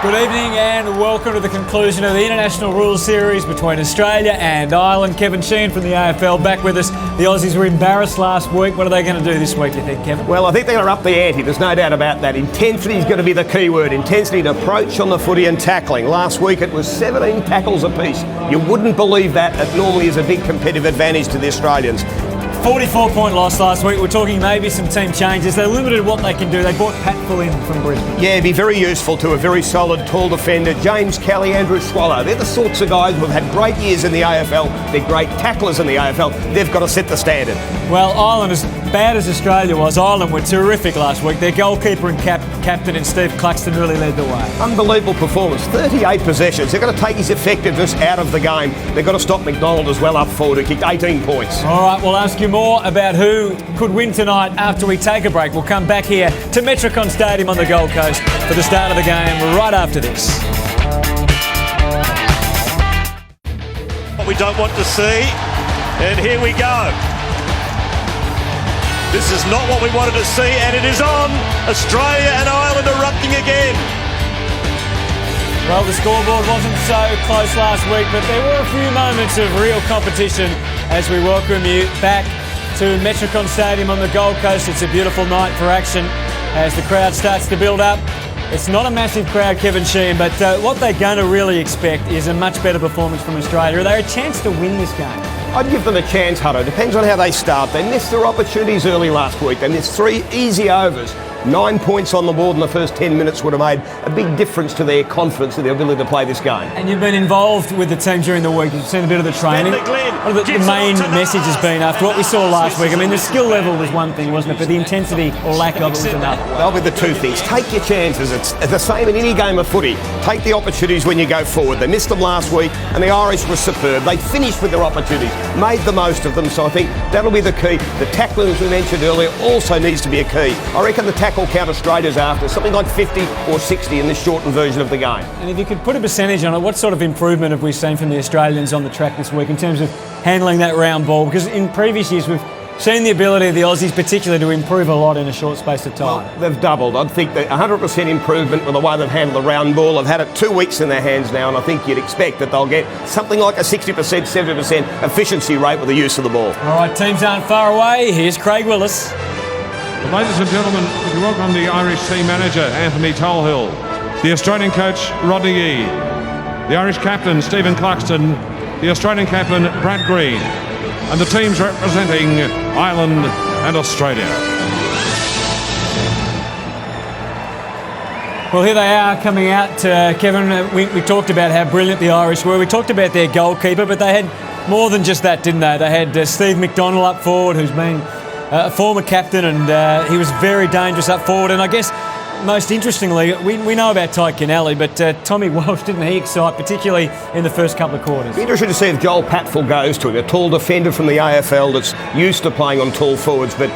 Good evening and welcome to the conclusion of the International Rules Series between Australia and Ireland. Kevin Sheehan from the AFL back with us. The Aussies were embarrassed last week. What are they going to do this week, do you think, Kevin? Well, I think they're going to up the ante. There's no doubt about that. Intensity is going to be the key word. Intensity and approach on the footy and tackling. Last week it was 17 tackles apiece. You wouldn't believe that. It normally is a big competitive advantage to the Australians. 44-point loss last week. We're talking maybe some team changes. They limited what they can do. They brought Pat Full in from Brisbane. Yeah, be very useful to a very solid, tall defender. James Kelly, Andrew Swallow. They're the sorts of guys who've had great years in the AFL. They're great tacklers in the AFL. They've got to set the standard. Well, Ireland, as bad as Australia was, Ireland were terrific last week. Their goalkeeper and captain in Steve Cluxton really led the way. Unbelievable performance. 38 possessions. They've got to take his effectiveness out of the game. They've got to stop McDonald as well up forward, who kicked 18 points. All right, we'll ask you more about who could win tonight after we take a break. We'll come back here to Metricon Stadium on the Gold Coast for the start of the game right after this. What we don't want to see, and here we go. This is not what we wanted to see, and it is on. Australia and Ireland erupting again. Well, the scoreboard wasn't so close last week, but there were a few moments of real competition as we welcome you back to Metricon Stadium on the Gold Coast. It's a beautiful night for action as the crowd starts to build up. It's not a massive crowd, Kevin Sheehan, but what they're going to really expect is a much better performance from Australia. Are they a chance to win this game? I'd give them a chance, Hutto. Depends on how they start. They missed their opportunities early last week. They missed 3 easy overs. 9 points on the board in the first 10 minutes would have made a big difference to their confidence and their ability to play this game. And you've been involved with the team during the week. You've seen a bit of the training. What the main message has been after what we saw last week? I mean, the skill level was one thing, wasn't it? But the intensity or lack of it was another. They'll be the two things. Take your chances. It's the same in any game of footy. Take the opportunities when you go forward. They missed them last week and the Irish were superb. They finished with their opportunities, made the most of them. So I think that'll be the key. The tackling, as we mentioned earlier, also needs to be a key. I reckon the tackle count Australia's after something like 50 or 60 in this shortened version of the game. And if you could put a percentage on it, what sort of improvement have we seen from the Australians on the track this week in terms of handling that round ball? Because in previous years we've seen the ability of the Aussies particularly to improve a lot in a short space of time. Well, they've doubled. I think that 100% improvement with the way they've handled the round ball. They've had it 2 weeks in their hands now, and I think you'd expect that they'll get something like a 60%, 70% efficiency rate with the use of the ball. All right, teams aren't far away. Here's Craig Willis. Ladies and gentlemen, we welcome the Irish team manager, Anthony Tolhill, the Australian coach, Rodney Yee, the Irish captain, Stephen Cluxton, the Australian captain, Brad Green, and the teams representing Ireland and Australia. Well, here they are coming out. Kevin, we talked about how brilliant the Irish were. We talked about their goalkeeper, but they had more than just that, didn't they? They had Steve McDonald up forward, who's been a former captain, and he was very dangerous up forward. And I guess most interestingly, we know about Ty Kennelly, but Tommy Walsh, didn't he excite, particularly in the first couple of quarters? Be interesting to see if Joel Patfull goes to him, a tall defender from the AFL that's used to playing on tall forwards, but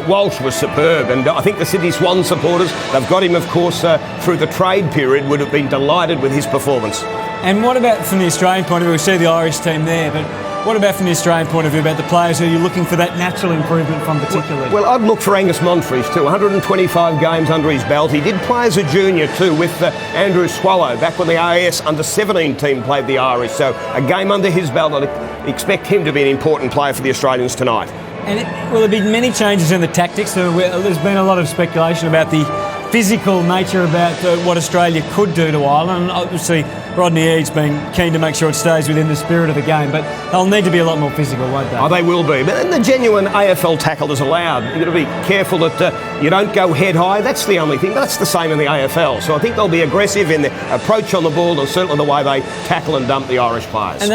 Walsh was superb, and I think the Sydney Swans supporters, they've got him, of course, through the trade period, would have been delighted with his performance. And what about from the Australian point of view? We see the Irish team there, but what about from the Australian point of view about the players who you're looking for that natural improvement from particularly? Well, I'd look for Angus Monfries too. 125 games under his belt. He did play as a junior too with Andrew Swallow back when the AIS under-17 team played the Irish. So a game under his belt, I'd expect him to be an important player for the Australians tonight. And will there be many changes in the tactics? There's been a lot of speculation about the physical nature about what Australia could do to Ireland. Obviously, Rodney Eade's been keen to make sure it stays within the spirit of the game, but they'll need to be a lot more physical, won't they? Oh, they will be. But the genuine AFL tackle is allowed. You've got to be careful that you don't go head high. That's the only thing. That's the same in the AFL. So I think they'll be aggressive in their approach on the ball and certainly the way they tackle and dump the Irish players. And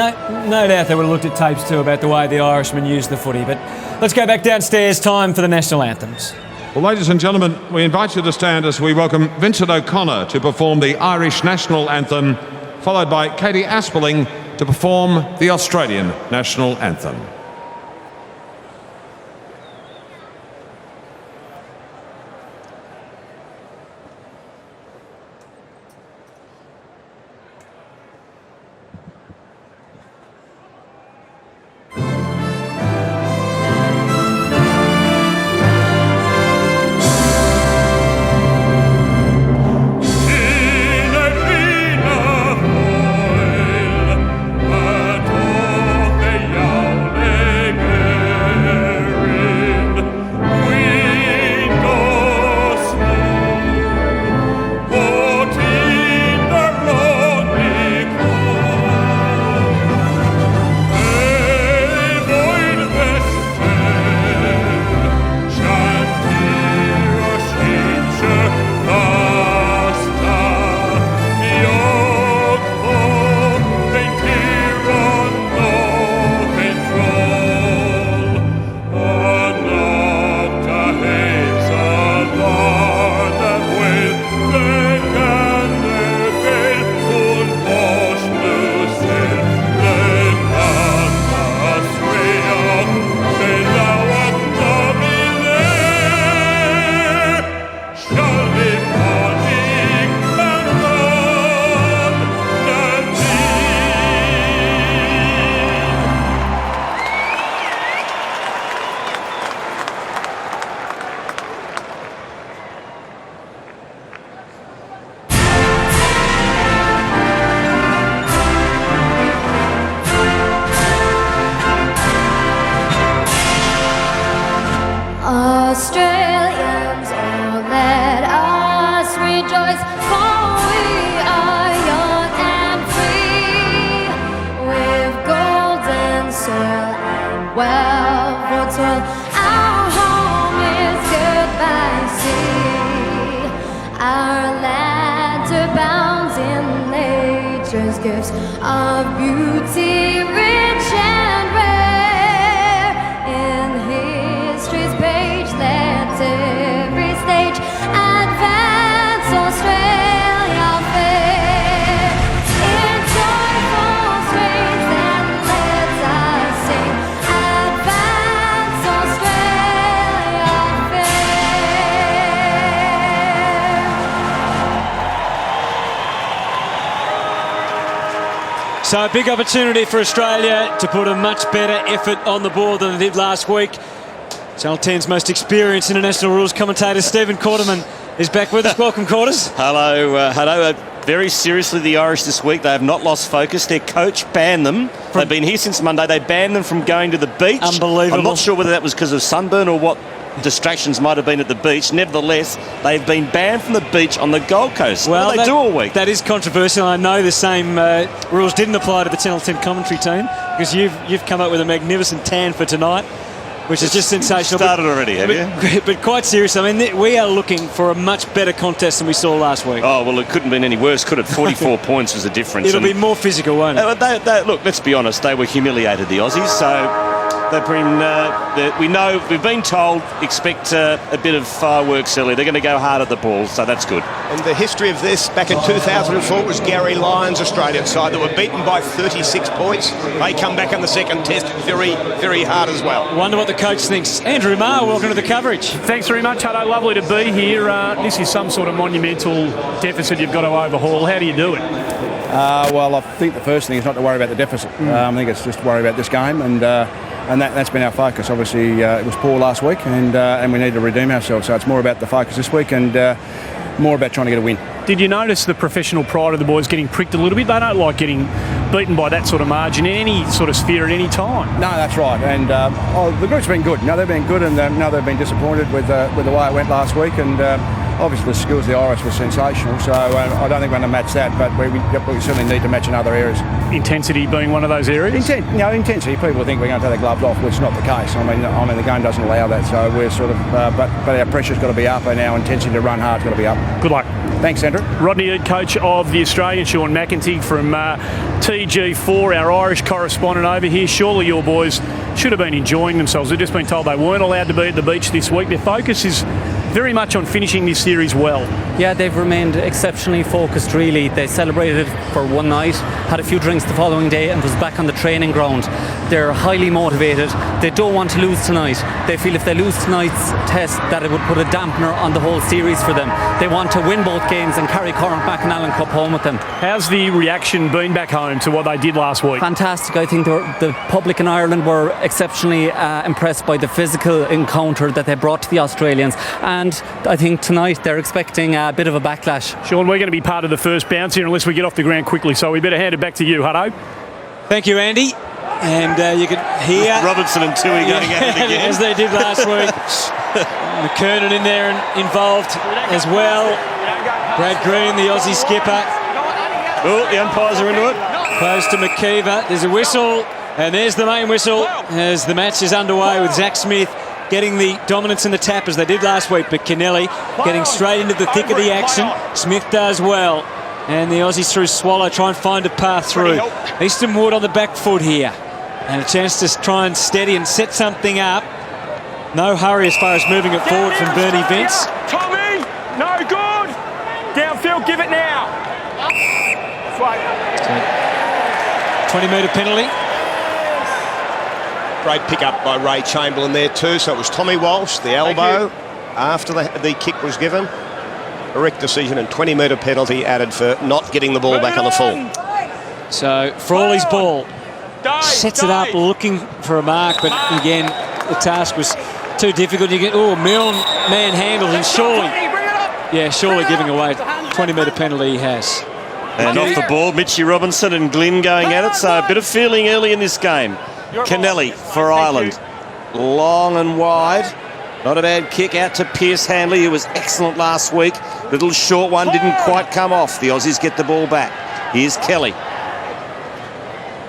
no doubt they would have looked at tapes too about the way the Irishmen use the footy. But let's go back downstairs. Time for the national anthems. Well, ladies and gentlemen, we invite you to stand as we welcome Vincent O'Connor to perform the Irish national anthem, followed by Katie Asperling to perform the Australian national anthem. In a these gifts of beauty, rich and rare. In history's page, let every stage advance Australia fair. In joyful strains, then let us sing, advance Australia fair. So a big opportunity for Australia to put a much better effort on the board than they did last week. Channel 10's most experienced international rules commentator, Stephen Quarterman, is back with us. Welcome, Quarters. Hello, hello. Very seriously, the Irish this week, they have not lost focus. Their coach banned them. They've been here since Monday. They banned them from going to the beach. Unbelievable. I'm not sure whether that was because of sunburn or what distractions might have been at the beach. Nevertheless, they've been banned from the beach on the Gold Coast. Well, what do they do all week? That is controversial. I know the same rules didn't apply to the Channel 10 commentary team, because you've come up with a magnificent tan for tonight, which is just sensational. Started already, have you? But quite seriously, I mean, we are looking for a much better contest than we saw last week. Oh, well, it couldn't have been any worse, could it? 44 points was the difference. It'll be more physical, won't it? Look, let's be honest, they were humiliated, the Aussies, so they've been, we've been told, expect a bit of fireworks early. They're going to go hard at the ball, so that's good. And the history of this, back in 2004, was Gary Lyons' Australian side that were beaten by 36 points. They come back in the second test very, very hard as well. Wonder what the coach thinks. Andrew Marr, welcome to the coverage. Thanks very much, Hutto. Lovely to be here. This is some sort of monumental deficit you've got to overhaul. How do you do it? Well, I think the first thing is not to worry about the deficit. I think it's just to worry about this game, and that's been our focus. Obviously, it was poor last week, and we need to redeem ourselves. So it's more about the focus this week and more about trying to get a win. Did you notice the professional pride of the boys getting pricked a little bit? They don't like getting beaten by that sort of margin in any sort of sphere at any time. No, that's right. And the group's been good. No, they've been good, and no, they've been disappointed with the way it went last week. And obviously, the skills of the Irish were sensational. So I don't think we're going to match that, but we certainly need to match in other areas. Intensity being one of those areas. Intensity. People think we're going to take the gloves off, which is not the case. I mean, the game doesn't allow that. So we're sort of, but our pressure's got to be up, and our intensity to run hard's got to be up. Good luck. Thanks, Andrew. Rodney, head coach of the Australian, Sean McEntee from TG4, our Irish correspondent over here. Surely your boys should have been enjoying themselves. They've just been told they weren't allowed to be at the beach this week. Their focus is very much on finishing this series well. Yeah, they've remained exceptionally focused, really. They celebrated for one night, had a few drinks the following day, and was back on the training ground. They're highly motivated. They don't want to lose tonight. They feel if they lose tonight's test, that it would put a dampener on the whole series for them. They want to win both games and carry Cormac McAnallen Cup home with them. How's the reaction been back home to what they did last week? Fantastic. I think the public in Ireland were exceptionally impressed by the physical encounter that they brought to the Australians, and I think tonight they're expecting a bit of a backlash. Sean, we're going to be part of the first bounce here unless we get off the ground quickly, so we better hand it back to you, Hutto. Thank you, Andy. And you can hear Robinson and Tui going at it again. as they did last week. McKernan in there and involved as well. Brad Green, the Aussie skipper. Oh, the umpires are into it. Close to McKeever. There's a whistle, and there's the main whistle as the match is underway with Zach Smith getting the dominance in the tap as they did last week, but Kennelly getting straight into the thick of the action. Smith does well, and the Aussies through Swallow try and find a path through. Easton Wood on the back foot here, and a chance to try and steady and set something up. No hurry as far as moving it forward from Bernie Vince. Tommy, no good. Downfield, give it now. 20-metre penalty. Great pick-up by Ray Chamberlain there too. So it was Tommy Walsh, the elbow, after the kick was given. Correct decision, and 20-metre penalty added for not getting the ball back on the full. So Frawley's ball sets it up looking for a mark, but again, the task was too difficult. You get, Milne manhandled, and surely giving away 20-metre penalty he has. And off the ball, Mitchie Robinson and Glynn going at it, so a bit of feeling early in this game. Kennelly for Ireland. Long and wide. Not a bad kick out to Pierce Handley, who was excellent last week. Little short one didn't quite come off. The Aussies get the ball back. Here's Kelly.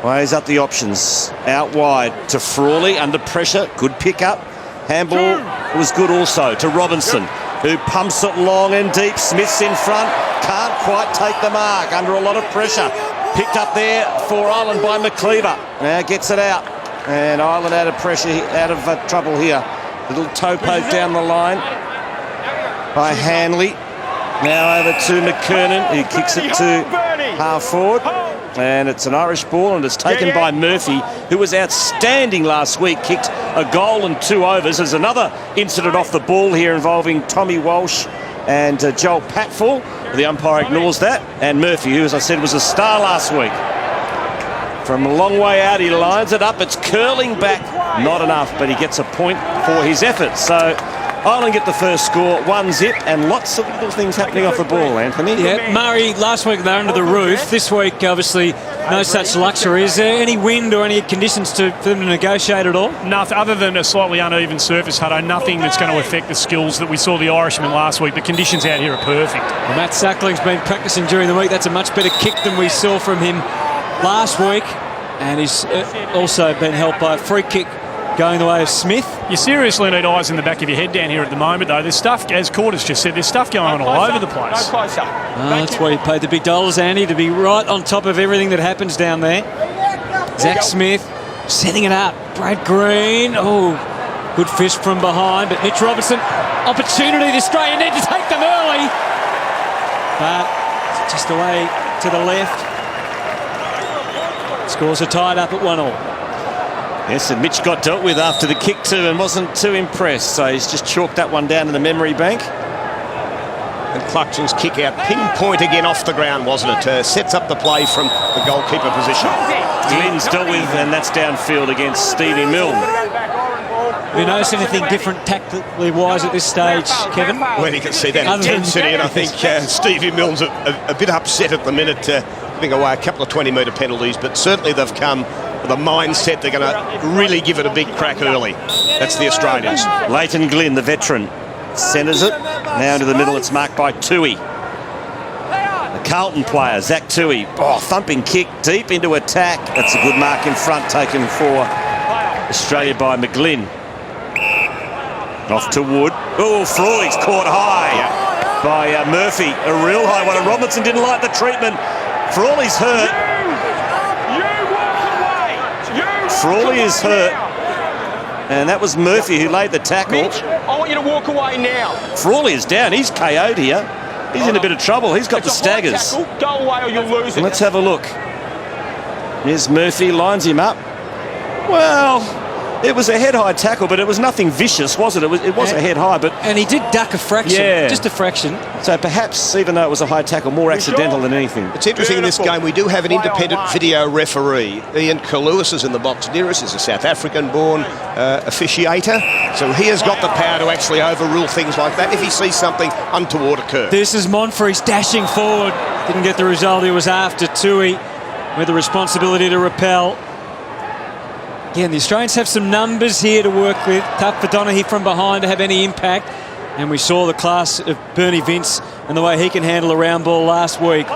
Weighs up the options. Out wide to Frawley, under pressure. Good pick up. Handball was good also to Robinson, who pumps it long and deep. Smith's in front. Can't quite take the mark under a lot of pressure. Picked up there for Ireland by McLeaver. Now gets it out. And Ireland out of pressure, out of trouble here. Little toe poke down the line by Hanley. Now over to McKernan, who kicks it to half forward. And it's an Irish ball, and it's taken by Murphy, who was outstanding last week. Kicked a goal and 2 overs. There's another incident off the ball here involving Tommy Walsh and Joel Patfull. The umpire ignores that. And Murphy, who, as I said, was a star last week. From a long way out, he lines it up. It's curling back. Not enough, but he gets a point for his efforts. So Ireland get the first score, 1-0, and lots of little things happening off the ball, Anthony. Yeah, Murray, last week they're under the roof. This week, obviously, no such luxury. Is there any wind or any conditions for them to negotiate at all? Nothing, other than a slightly uneven surface, Hutto. Nothing that's going to affect the skills that we saw the Irishmen last week. The conditions out here are perfect. Well, Matt Sackling's been practising during the week. That's a much better kick than we saw from him last week. And he's also been helped by a free kick going the way of Smith. You seriously need eyes in the back of your head down here at the moment, though. There's stuff, as Cordes just said, there's stuff going on all over the place. That's why you paid the big dollars, Andy, to be right on top of everything that happens down there. Zach Smith setting it up. Brad Green. Oh, good fish from behind. But Mitch Robertson, opportunity. The Australian need to take them early. But just away to the left. Scores are tied up at 1-1. Yes, and Mitch got dealt with after the kick too and wasn't too impressed, so he's just chalked that one down in the memory bank. And Cluxton's kick out, pinpoint again off the ground, wasn't it? Sets up the play from the goalkeeper position. Glynn's dealt with, and that's downfield against Stevie Milne. Have you noticed anything different tactically wise at this stage, Kevin? Well, you can see that intensity, and I think Stevie Milne's a bit upset at the minute, giving away a couple of 20-metre penalties, but certainly they've come with a mindset they're going to really give it a big crack early. That's the Australians. Leighton Glynn, the veteran, centres it. Now into the middle, it's marked by Toohey. The Carlton player, Zach Toohey. Oh, thumping kick deep into attack. That's a good mark in front taken for Australia by McGlynn. Off to Wood. Oh, Frawley's caught high by Murphy. A real high one. And Robinson didn't like the treatment. Frawley's hurt. Frawley is hurt. And that was Murphy who laid the tackle. Mitch, I want you to walk away now. Frawley is down. He's KO'd here. He's in a bit of trouble. He's got the staggers. Go away or you'll lose it. Let's have a look. Here's Murphy, lines him up. Well, it was a head-high tackle, but it was nothing vicious, was it? It was a head-high, but... And he did duck a fraction, just a fraction. So perhaps, even though it was a high tackle, more accidental than anything. It's interesting in this game, we do have an independent video referee. Ian Kaluas is in the box near us. He's a South African-born officiator. So he has got the power to actually overrule things like that if he sees something untoward occur. This is Monfries dashing forward. Didn't get the result he was after. Toohey with the responsibility to repel. Again, the Australians have some numbers here to work with. Tough for Donaghy from behind to have any impact. And we saw the class of Bernie Vince and the way he can handle a round ball last week.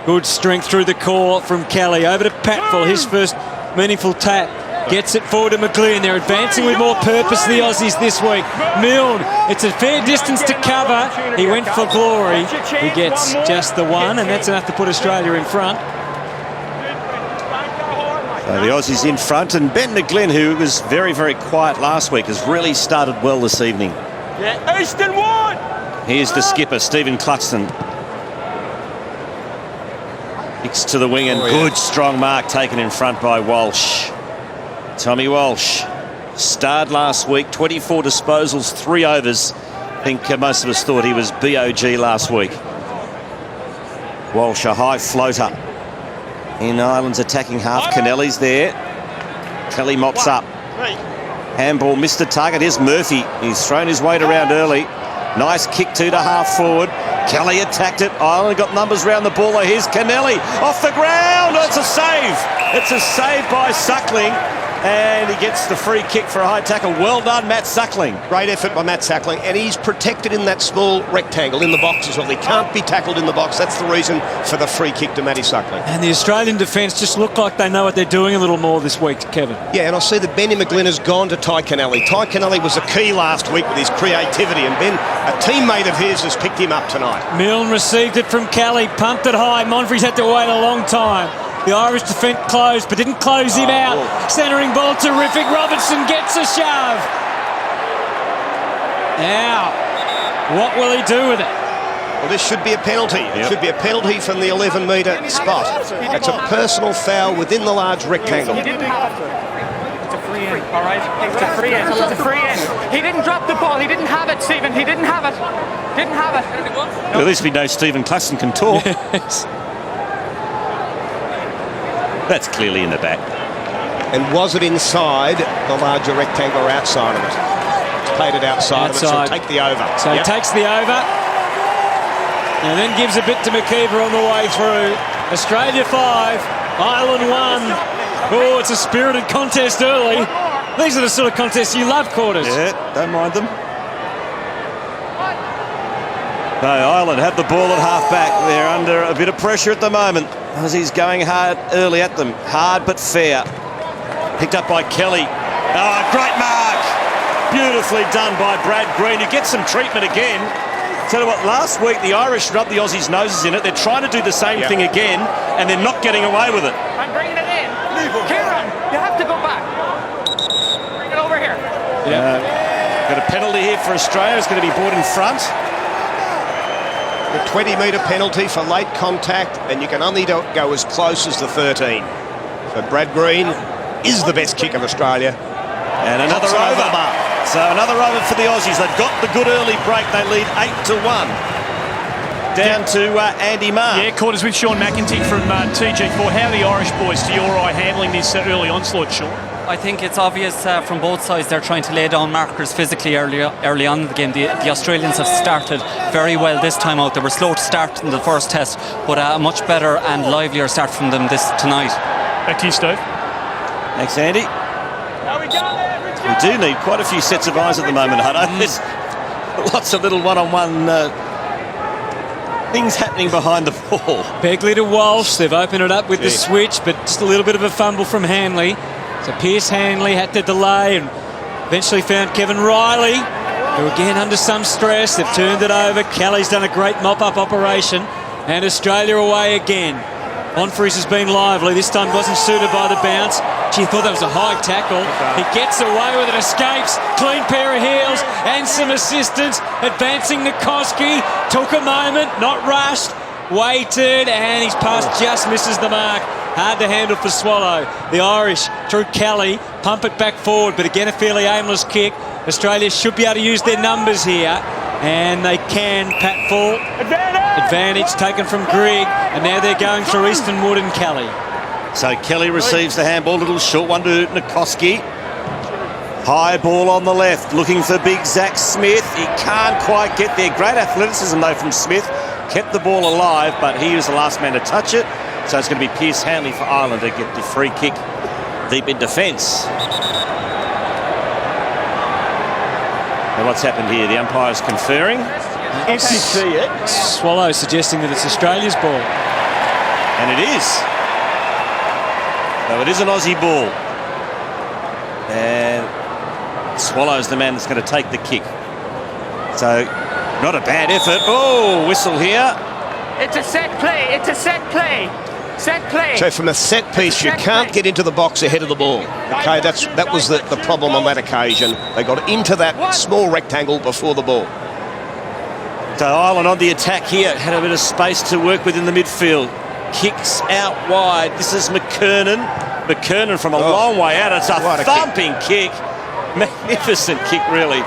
Good strength through the core from Kelly. Over to Patfull, his first meaningful tap. Gets it forward to McLean. They're advancing with more purpose, the Aussies, this week. Milne, it's a fair distance to cover. He went for glory. He gets just the one, and that's enough to put Australia in front. So the Aussies in front, and Ben McGlynn, who was very, very quiet last week, has really started well this evening. Yeah, Easton Wood! Here's the skipper, Stephen Cluxton. Kicks to the wing, and good strong mark taken in front by Walsh. Tommy Walsh starred last week, 24 disposals, 3 overs. I think most of us thought he was BOG last week. Walsh, a high floater in Ireland's attacking half. Kennelly's there. Kelly mops up. Handball missed the target. Here's Murphy. He's thrown his weight around early. Nice kick to half forward. Kelly attacked it. Ireland got numbers round the ball. Here's Kennelly off the ground. Oh, it's a save. It's a save by Suckling. And he gets the free kick for a high tackle. Well done, Matt Suckling. Great effort by Matt Suckling, and he's protected in that small rectangle in the box as well. He can't be tackled in the box. That's the reason for the free kick to Matty Suckling. And the Australian defence just look like they know what they're doing a little more this week, Kevin. Yeah, and I see that Benny McGlynn has gone to Ty Kennelly. Ty Kennelly was a key last week with his creativity, and Ben, a teammate of his, has picked him up tonight. Milne received it from Kelly, pumped it high. Monfries had to wait a long time. The Irish defence closed, but didn't close him out. Centering ball, terrific. Robinson gets a shove. Now, what will he do with it? Well, this should be a penalty. It should be a penalty from the 11-metre spot. It's a personal foul within the large rectangle. He didn't have it. It's a free in, all right? It's a free in. It's a free in. He didn't drop the ball. He didn't have it, Stephen. He didn't have it. Didn't have it. Well, at least we know Stephen Cluxton can talk. Yes. That's clearly in the back. And was it inside the larger rectangle or outside of it? It's paid it outside of it, so he'll take the over. So he takes the over and then gives a bit to McKeever on the way through. Australia 5, Ireland 1. Oh, it's a spirited contest early. These are the sort of contests you love, Quarters. Yeah, don't mind them. No, Ireland have the ball at half-back. They're under a bit of pressure at the moment. Aussie's going hard early at them. Hard but fair. Picked up by Kelly. Oh, great mark. Beautifully done by Brad Green, who gets some treatment again. Tell you what, last week the Irish rubbed the Aussies' noses in it. They're trying to do the same thing again, and they're not getting away with it. I'm bringing it in. Kieran, you have to go back. Bring it over here. Got a penalty here for Australia. It's going to be brought in front. The 20-metre penalty for late contact, and you can only go as close as the 13. So Brad Green is the best kick of Australia. And another over. So another over for the Aussies. They've got the good early break. They lead 8-1. Down to Andy Marr. Yeah, Quarters with Sean McEntee from TG4. How are the Irish boys, to your eye, handling this early onslaught, Sean? I think it's obvious from both sides they're trying to lay down markers physically early on in the game. The Australians have started very well this time out. They were slow to start in the first test, but a much better and livelier start from them tonight. Back to you, Steve. Thanks, Andy. We do need quite a few sets of eyes at the moment, Hutto. There's lots of little one-on-one things happening behind the ball. Begley to Walsh. They've opened it up with the switch, but just a little bit of a fumble from Hanley. So Pierce Hanley had to delay and eventually found Kevin Riley, who again under some stress. They've turned it over. Kelly's done a great mop-up operation, and Australia away again. Monfries has been lively. This time wasn't suited by the bounce. Gee, I thought that was a high tackle. He gets away with it, escapes. Clean pair of heels and some assistance. Advancing Nikoski. Took a moment, not rushed. Waited, and his pass just misses the mark. Hard to handle for Swallow. The Irish, through Kelly, pump it back forward, but again a fairly aimless kick. Australia should be able to use their numbers here, and they can. Pat Full. Advantage taken from Grigg, and now they're going through Eastonwood and Kelly. So Kelly receives the handball, little short one to Nikoski. High ball on the left, looking for big Zach Smith. He can't quite get there. Great athleticism though from Smith. Kept the ball alive, but he was the last man to touch it. So it's going to be Pierce Hanley for Ireland to get the free kick deep in defence. Now what's happened here? The umpire's conferring. Swallow suggesting that it's Australia's ball. And it is. No, it is an Aussie ball. And Swallow's the man that's going to take the kick. So, not a bad effort. Oh, whistle here. It's a set play. It's a set play. Set play. So from a set piece, you can't get into the box ahead of the ball. Okay, that was the problem on that occasion. They got into that small rectangle before the ball. So Ireland on the attack here. Had a bit of space to work with in the midfield. Kicks out wide. This is McKernan. McKernan from a long way out. It's a thumping kick. Magnificent kick, really.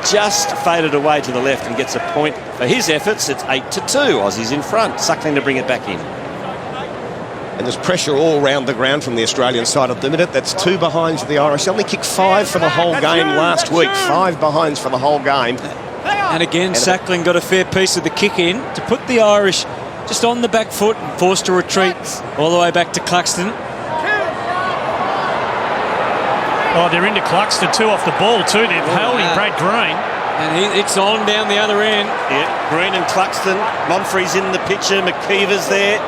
Just faded away to the left and gets a point for his efforts. It's 8-2. Aussies in front. Suckling to bring it back in. And there's pressure all round the ground from the Australian side of the minute. That's 2 behinds for the Irish. They only kicked 5 for the whole game last week. 5 behinds for the whole game. And again, Suckling got a fair piece of the kick in to put the Irish just on the back foot and forced to retreat all the way back to Cluxton. Oh, they're into Cluxton, 2 off the ball too. They've held him, Brad Green. And it's on down the other end. Yeah, Green and Cluxton. Monfrey's in the picture. McKeever's there.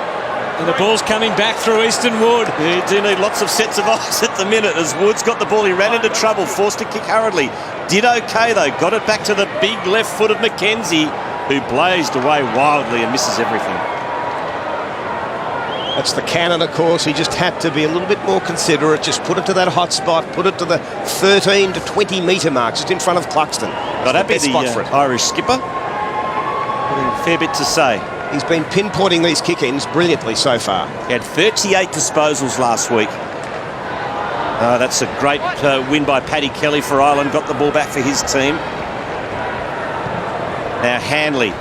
And the ball's coming back through Easton Wood. Yeah, you do need lots of sets of eyes at the minute as Wood's got the ball. He ran into trouble, forced to kick hurriedly. Did okay though, got it back to the big left foot of McKenzie, who blazed away wildly and misses everything. That's the cannon, of course. He just had to be a little bit more considerate. Just put it to that hot spot, put it to the 13 to 20 metre mark, just in front of Cluxton. Got happy the spot for it. Irish skipper. A fair bit to say. He's been pinpointing these kick-ins brilliantly so far. He had 38 disposals last week. That's a great win by Paddy Kelly for Ireland. Got the ball back for his team. Now Hanley.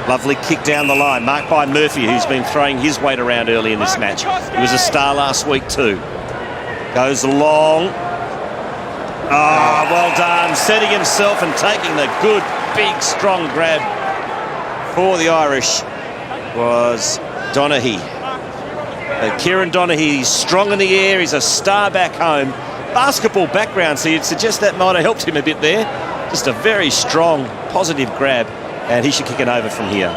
Lovely kick down the line. Marked by Murphy, who's been throwing his weight around early in this match. He was a star last week too. Goes long. Well done. Setting himself and taking the good, big, strong grab for the Irish was Donaghy. Kieran Donaghy, he's strong in the air. He's a star back home. Basketball background, so you'd suggest that might have helped him a bit there. Just a very strong, positive grab, and he should kick it over from here.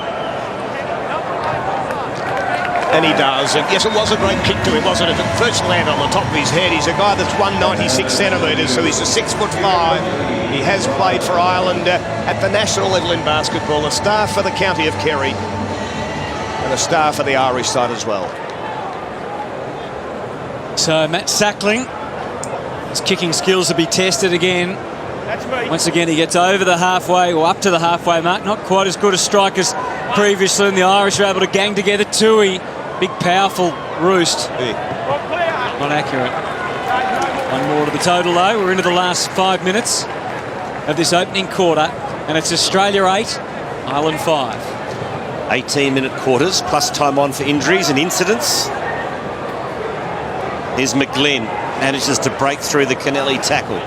And he does. And yes, it was a great kick to him, wasn't it? It first landed on the top of his head. He's a guy that's 196 centimetres, so he's a 6'5". He has played for Ireland at the national level in basketball, a star for the county of Kerry, and a star for the Irish side as well. So Matt Sackling, his kicking skills will be tested again. That's me. Once again, he gets over the halfway, or up to the halfway mark. Not quite as good a strike as previously, and the Irish are able to gang together. Tui, big, powerful roost. Not accurate. One more to the total, though. We're into the last 5 minutes of this opening quarter, and it's Australia 8, Ireland 5. 18-minute quarters, plus time on for injuries and incidents. Here's McGlynn, manages to break through the Kennelly tackle.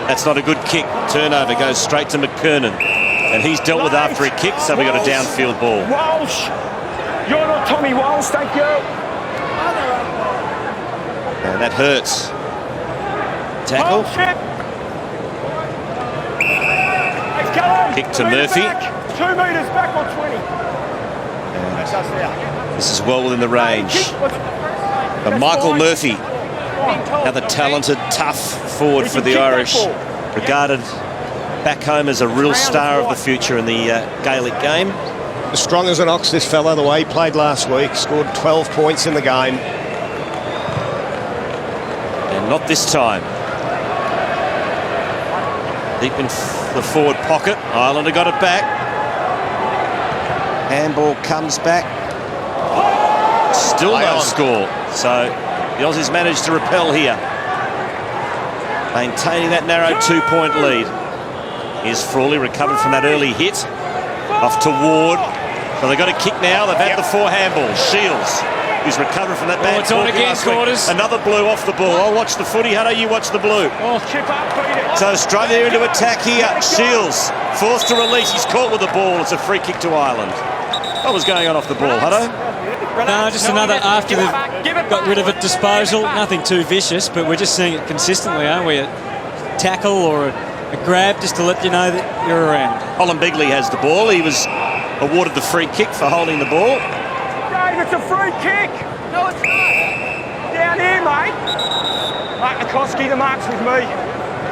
That's not a good kick. Turnover goes straight to McKernan. And he's dealt with after he kicked, so we got a downfield ball. Walsh! You're not Tommy Walsh, thank you. And that hurts. Tackle. Kick to Murphy. 2 metres back on 20. That's us there. This is well within the range. But Michael Murphy, another talented, tough forward for the Irish, regarded back home as a real star of the future in the Gaelic game. As strong as an ox, this fella, the way he played last week, scored 12 points in the game. And not this time. Deep in the forward pocket, Ireland have got it back. Handball comes back. Still no score. So the Aussies managed to repel here. Maintaining that narrow 2-point lead. Here's Frawley, recovered from that early hit. Off to Ward. So they've got a kick now. They've had the 4 handballs. Shields, who's recovered from that bad it's on again, Quarters. Another blue off the ball. I'll watch the footy. Hutto, you watch the blue. Chip up, beat it. So Australia into attack here. Shields forced to release. He's caught with the ball. It's a free kick to Ireland. What was going on off the ball, Hutto? No, just another after they've got rid of it disposal. Nothing too vicious, but we're just seeing it consistently, aren't we? A tackle or a grab just to let you know that you're around. Colin Begley has the ball. He was awarded the free kick for holding the ball. Dave, it's a free kick. No, it's not. Down here, mate. Mike McCloskey, the mark's with me.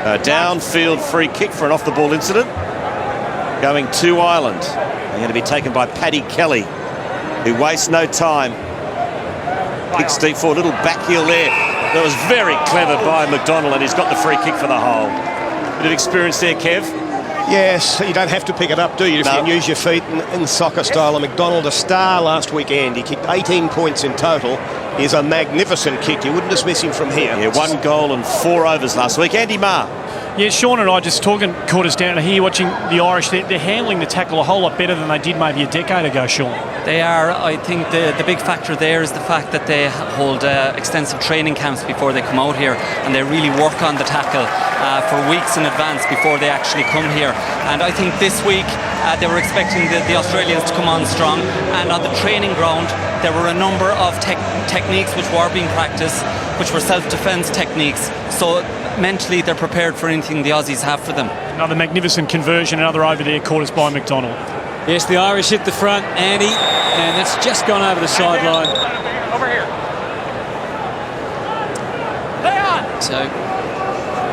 A downfield free kick for an off-the-ball incident. Going to Ireland. They're going to be taken by Paddy Kelly, who wastes no time. Kicks deep forward, little back heel there. That was very clever by McDonald, and he's got the free kick for the hole. Bit of experience there, Kev. Yes, you don't have to pick it up, do you, if you can use your feet in soccer style. And McDonald, a star last weekend. He kicked 18 points in total. He's a magnificent kick. You wouldn't dismiss him from here. Yeah, 1 goal and 4 overs last week. Andy Marr. Yeah, Sean and I just caught us down here watching the Irish. They're handling the tackle a whole lot better than they did maybe a decade ago, Sean. They are. I think the big factor there is the fact that they hold extensive training camps before they come out here, and they really work on the tackle for weeks in advance before they actually come here. And I think this week they were expecting the Australians to come on strong, and on the training ground there were a number of techniques which were being practiced. which were self-defence techniques. So mentally they're prepared for anything the Aussies have for them. Another magnificent conversion, another over there caught us by McDonald. Yes, the Irish hit the front, Andy, and that's just gone over the sideline. Over here. Play on. So,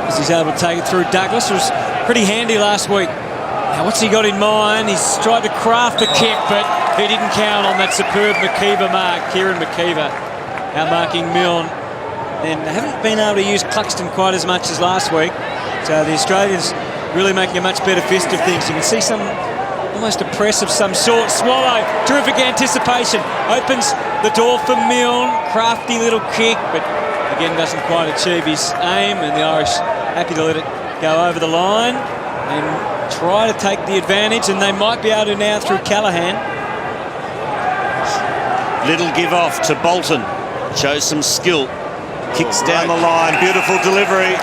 as he's able to take it through Douglas, it was pretty handy last week. Now, what's he got in mind? He's tried to craft the kick, but he didn't count on that superb McKeever mark. Kieran McKeever outmarking Milne. And they haven't been able to use Cluxton quite as much as last week. So the Australians really making a much better fist of things. You can see some almost a press of some sort. Swallow, terrific anticipation. Opens the door for Milne. Crafty little kick, but again doesn't quite achieve his aim. And the Irish happy to let it go over the line and try to take the advantage. And they might be able to now through Callaghan. Little give off to Bolton. Shows some skill. Kicks down the line. Beautiful delivery.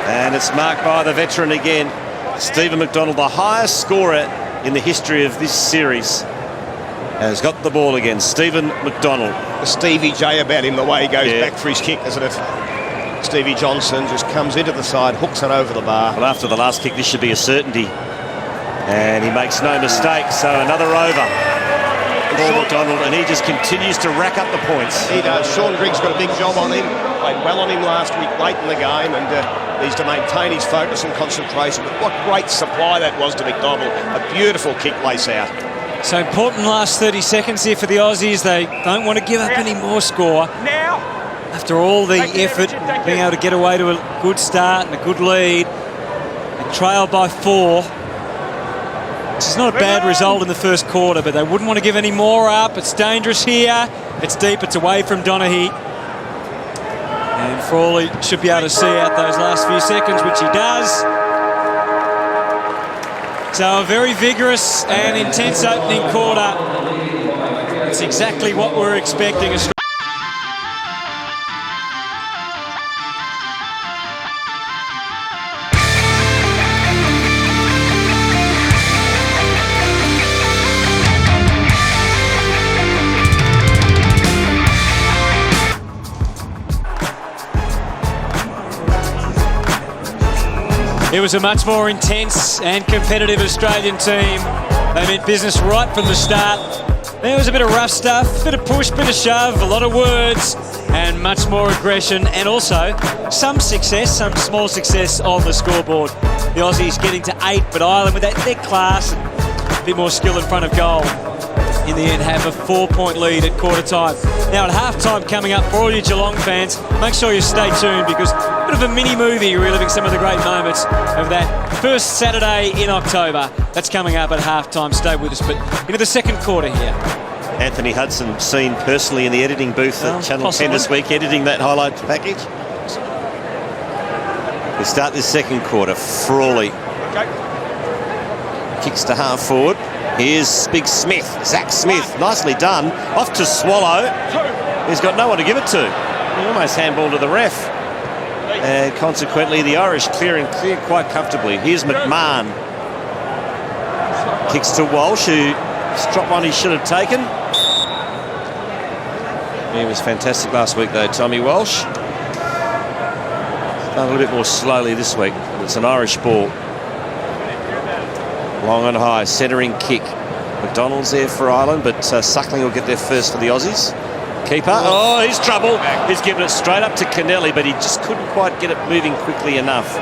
And it's marked by the veteran again. Stephen McDonald, the highest scorer in the history of this series, has got the ball again. Stephen McDonald. The Stevie J about him, the way he goes back for his kick, isn't it? Stevie Johnson just comes into the side, hooks it over the bar. Well, after the last kick, this should be a certainty. And he makes no mistake, so another over for McDonald, and he just continues to rack up the points. He does. Sean Griggs got a big job on him. Played well on him last week, late in the game, and needs to maintain his focus and concentration. But what great supply that was to McDonald. A beautiful kick lace out. So important last 30 seconds here for the Aussies. They don't want to give up any more score. Now. After all the effort, being able to get away to a good start and a good lead, and trail by 4. This is not a bad result in the first quarter, but they wouldn't want to give any more up. It's dangerous here. It's deep. It's away from Donaghy. And Frawley should be able to see out those last few seconds, which he does. So a very vigorous and intense opening quarter. It's exactly what we're expecting. It was a much more intense and competitive Australian team. They meant business right from the start. There was a bit of rough stuff, a bit of push, bit of shove, a lot of words, and much more aggression, and also some success, some small success on the scoreboard. The Aussies getting to 8, but Ireland with their class and a bit more skill in front of goal. In the end, have a 4-point lead at quarter time. Now at half-time coming up for all you Geelong fans, make sure you stay tuned because a bit of a mini-movie reliving some of the great moments of that first Saturday in October. That's coming up at half-time. Stay with us, but into the second quarter here. Anthony Hudson seen personally in the editing booth at Channel 10 this week, editing that highlight package. We start this second quarter. Frawley kicks to half forward. Here's Big Smith, Zach Smith, nicely done. Off to Swallow. He's got no one to give it to. He almost handball to the ref. And consequently, the Irish clear quite comfortably. Here's McMahon. Kicks to Walsh, who dropped one he should have taken. He was fantastic last week, though, Tommy Walsh. Done a little bit more slowly this week. It's an Irish ball. Long and high, centering kick. McDonald's there for Ireland, but Suckling will get there first for the Aussies. Keeper, oh, he's trouble. He's given it straight up to Kennelly, but he just couldn't quite get it moving quickly enough.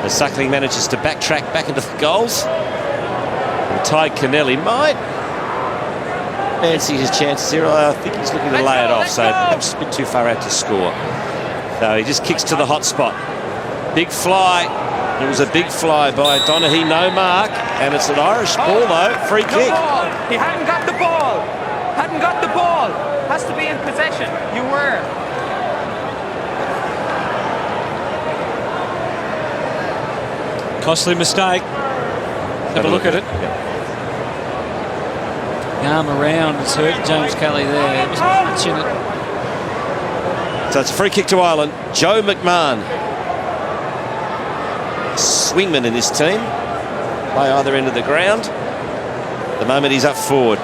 As Suckling manages to backtrack back into the goals. And Ty Kennelly might fancy his chances here. I think he's looking to lay it off, so perhaps a bit too far out to score. So he just kicks to the hot spot. Big fly. It was a big fly by Donaghy, no mark, and it's an Irish ball though, free kick. He hadn't got the ball. Hadn't got the ball. Has to be in possession. You were. Costly mistake. Have a look at it. Arm around, it's hurt James Kelly there. There wasn't much in it. So it's a free kick to Ireland. Joe McMahon. Swingman in this team. Play either end of the ground. At the moment he's up forward.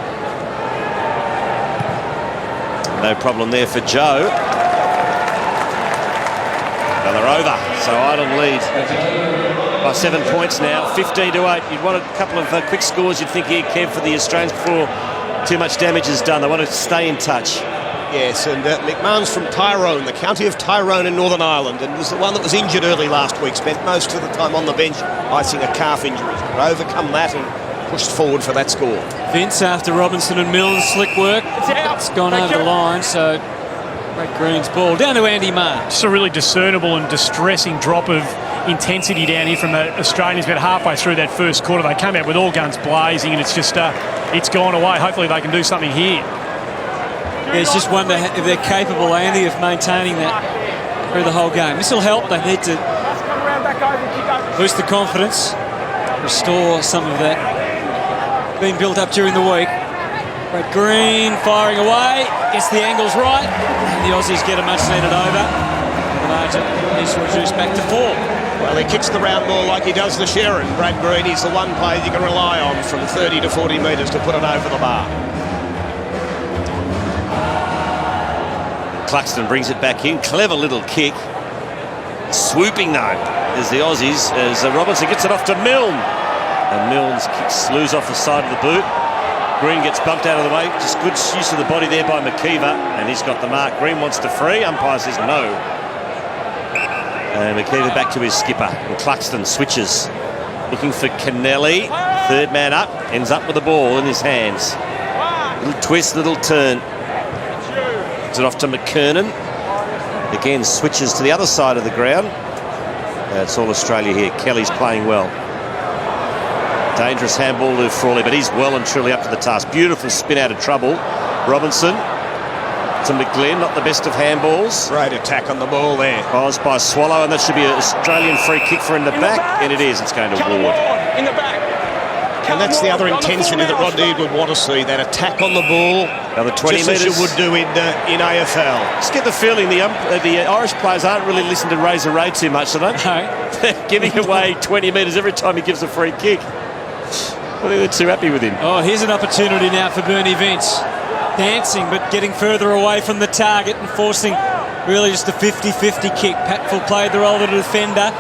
No problem there for Joe. Well, they're over, so Ireland lead by 7 points now, 15-8. You'd want a couple of quick scores, you'd think here, Kev, for the Australians before too much damage is done. They want to stay in touch. Yes, and McMahon's from Tyrone, the county of Tyrone in Northern Ireland, and was the one that was injured early last week, spent most of the time on the bench icing a calf injury. But overcome that and pushed forward for that score. Vince, after Robinson and Mills, slick work. It's gone over the line, so Brad Green's ball down to Andy Marr. Just a really discernible and distressing drop of intensity down here from the Australians. About halfway through that first quarter, they came out with all guns blazing, and it's just it's gone away. Hopefully they can do something here. Yeah, it's just wonder if they're capable, Andy, of maintaining that through the whole game. This will help. They need to boost the confidence, restore some of that being built up during the week. Brad Green firing away, gets the angles right, and the Aussies get a much needed over. The margin is reduced back to 4. Well, he kicks the round ball like he does the Sharon. Brad Green is the one player you can rely on from 30 to 40 metres to put it over the bar. Cluxton brings it back in. Clever little kick. Swooping, though, as the Aussies, as Robinson gets it off to Milne. And Milne's kicks slews off the side of the boot. Green gets bumped out of the way. Just good use of the body there by McKeever. And he's got the mark. Green wants to free. Umpire says no. And McKeever back to his skipper. And Cluxton switches. Looking for Kennelly. Third man up. Ends up with the ball in his hands. Little twist, little turn. Gives it off to McKernan. Again, switches to the other side of the ground. It's all Australia here. Kelly's playing well. Dangerous handball to Frawley, but he's well and truly up to the task. Beautiful spin out of trouble. Robinson to McGlynn, not the best of handballs. Great attack on the ball there. Caused by Swallow, and that should be an Australian free kick for in the back. And it is. It's going to Ward. In the back. And that's the other intensity that Rodney would want to see, that attack on the ball. Another 20 just metres. as you would do in AFL. Just get the feeling the Irish players aren't really listening to Razor Ray too much, are they? No. They're giving away 20 metres every time he gives a free kick. I think they're too happy with him. Oh, here's an opportunity now for Bernie Vince. Dancing, but getting further away from the target and forcing really just a 50-50 kick. Patfull played the role of the defender.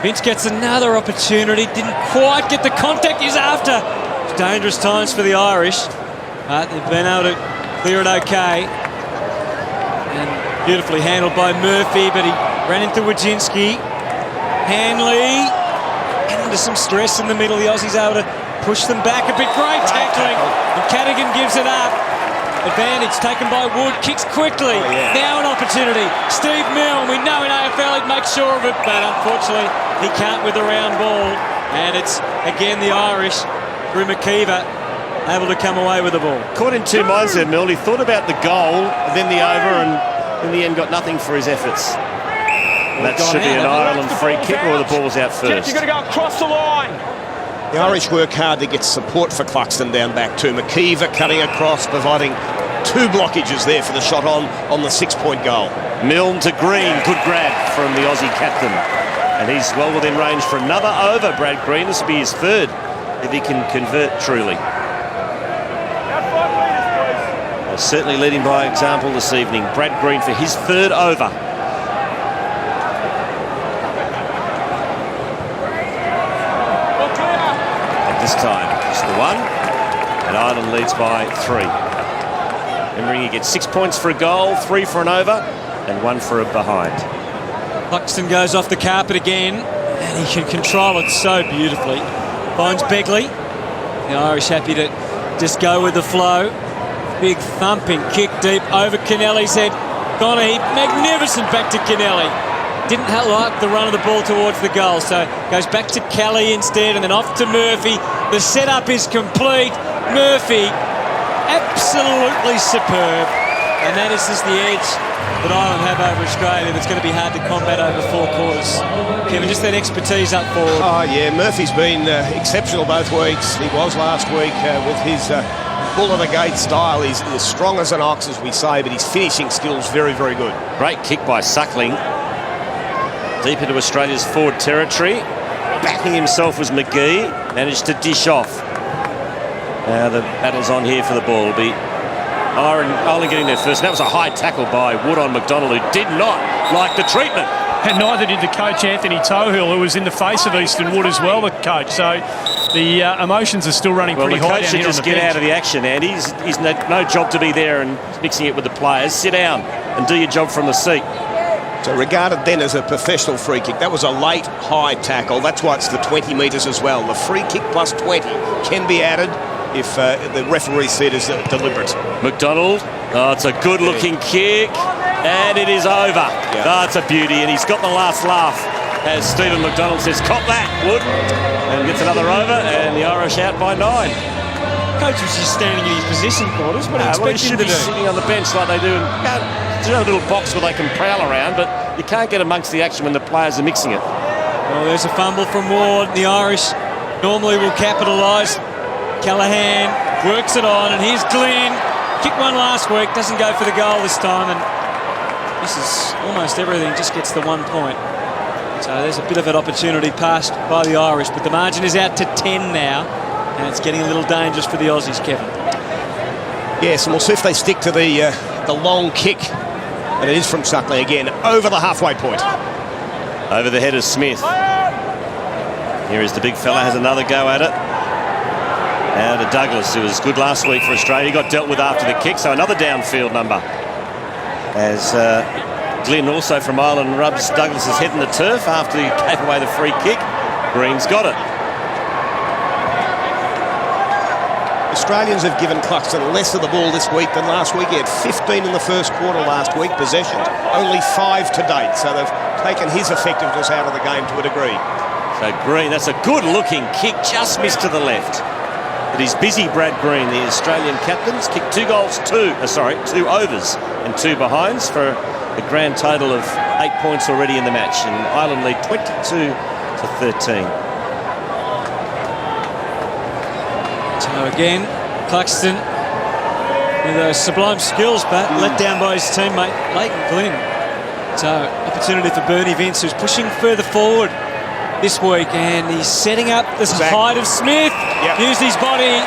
Vince gets another opportunity. Didn't quite get the contact he's after. It's dangerous times for the Irish. But they've been able to clear it okay. And beautifully handled by Murphy, but he ran into Wojcinski. Hanley. Under some stress in the middle. The Aussies able to push them back a bit. Great tackling. And Cadigan gives it up. Advantage taken by Wood. Kicks quickly. Oh, yeah. Now an opportunity. Steve Milne. We know in AFL he'd make sure of it, but unfortunately he can't with the round ball. And it's again the Irish through McKeever able to come away with the ball. Caught in two minds there, Milne. He thought about the goal, then the over, and in the end got nothing for his efforts. That should be an Ireland free kick, or the ball's out first. You've got to go across the line. The Irish work hard to get support for Cluxton down back too. McKeever cutting across, providing two blockages there for the shot on the 6-point goal. Milne to Green, good grab from the Aussie captain. And he's well within range for another over, Brad Green. This will be his third, if he can convert truly. Certainly leading by example this evening. Brad Green for his third over. This time, just the one, and Ireland leads by 3. Remembering he gets 6 points for a goal, 3 for an over, and 1 for a behind. Cluxton goes off the carpet again, and he can control it so beautifully. Finds Begley. The Irish happy to just go with the flow. Big thumping kick deep over Kennelly's head. Connehy, magnificent back to Kennelly. Didn't like the run of the ball towards the goal, so goes back to Kelly instead, and then off to Murphy. The setup is complete. Murphy, absolutely superb. And that is just the edge that Ireland have over Australia that's going to be hard to combat over 4 quarters. Kevin, just that expertise up forward. Oh, yeah, Murphy's been exceptional both weeks. He was last week with his bull of the gate style. He's as strong as an ox, as we say, but his finishing skills very, very good. Great kick by Suckling. Deep into Australia's forward territory. Backing himself was McGee. Managed to dish off. Now the battle's on here for the ball. It'll be Ireland getting there first. And that was a high tackle by Wood on McDonald, who did not like the treatment. And neither did the coach, Anthony Tohill, who was in the face of Eastern Wood as well, the coach. So the emotions are still running pretty high. Well, the coach should just get out of the action, Andy. He's no job to be there and mixing it with the players. Sit down and do your job from the seat. So regarded then as a professional free kick. That was a late high tackle. That's why it's the 20 metres as well. The free kick plus 20 can be added if the referee said is deliberate. McDonald, it's a good-looking kick, and it is over. Yeah. Oh, it's a beauty, and he's got the last laugh as Stephen McDonald says, "Cop that, Wood," and gets another over, and the Irish out by 9. Coach was just standing in his position quarters. What do you Well, he expect him should to be do? sitting on the bench like they do. There's a little box where they can prowl around, but you can't get amongst the action when the players are mixing it. Well, there's a fumble from Ward. The Irish normally will capitalise. Callaghan works it on, and here's Glenn. Kicked one last week, doesn't go for the goal this time, and this is almost everything, just gets the 1 point. So there's a bit of an opportunity passed by the Irish, but the margin is out to 10 now, and it's getting a little dangerous for the Aussies, Kevin. Yes, and we'll see if they stick to the long kick. And it is from Suckling again, over the halfway point. Over the head of Smith. Here is the big fella, has another go at it. Now to Douglas, who was good last week for Australia. He got dealt with after the kick, so another downfield number. As Glynn, also from Ireland, rubs Douglas's head in the turf after he gave away the free kick. Green's got it. Australians have given Cluxton less of the ball this week than last week. He had 15 in the first quarter last week, possession, only 5 to date. So they've taken his effectiveness out of the game to a degree. So Green, that's a good-looking kick, just missed to the left. But he's busy, Brad Green, the Australian captain's kicked 2 overs and 2 behinds for a grand total of 8 points already in the match. And Ireland lead 22 to 13. So again, Cluxton with those sublime skills, but let down by his teammate Leighton Glynn. So opportunity for Bernie Vince, who's pushing further forward this week, and he's setting up this height of Smith. Yep. Used his body,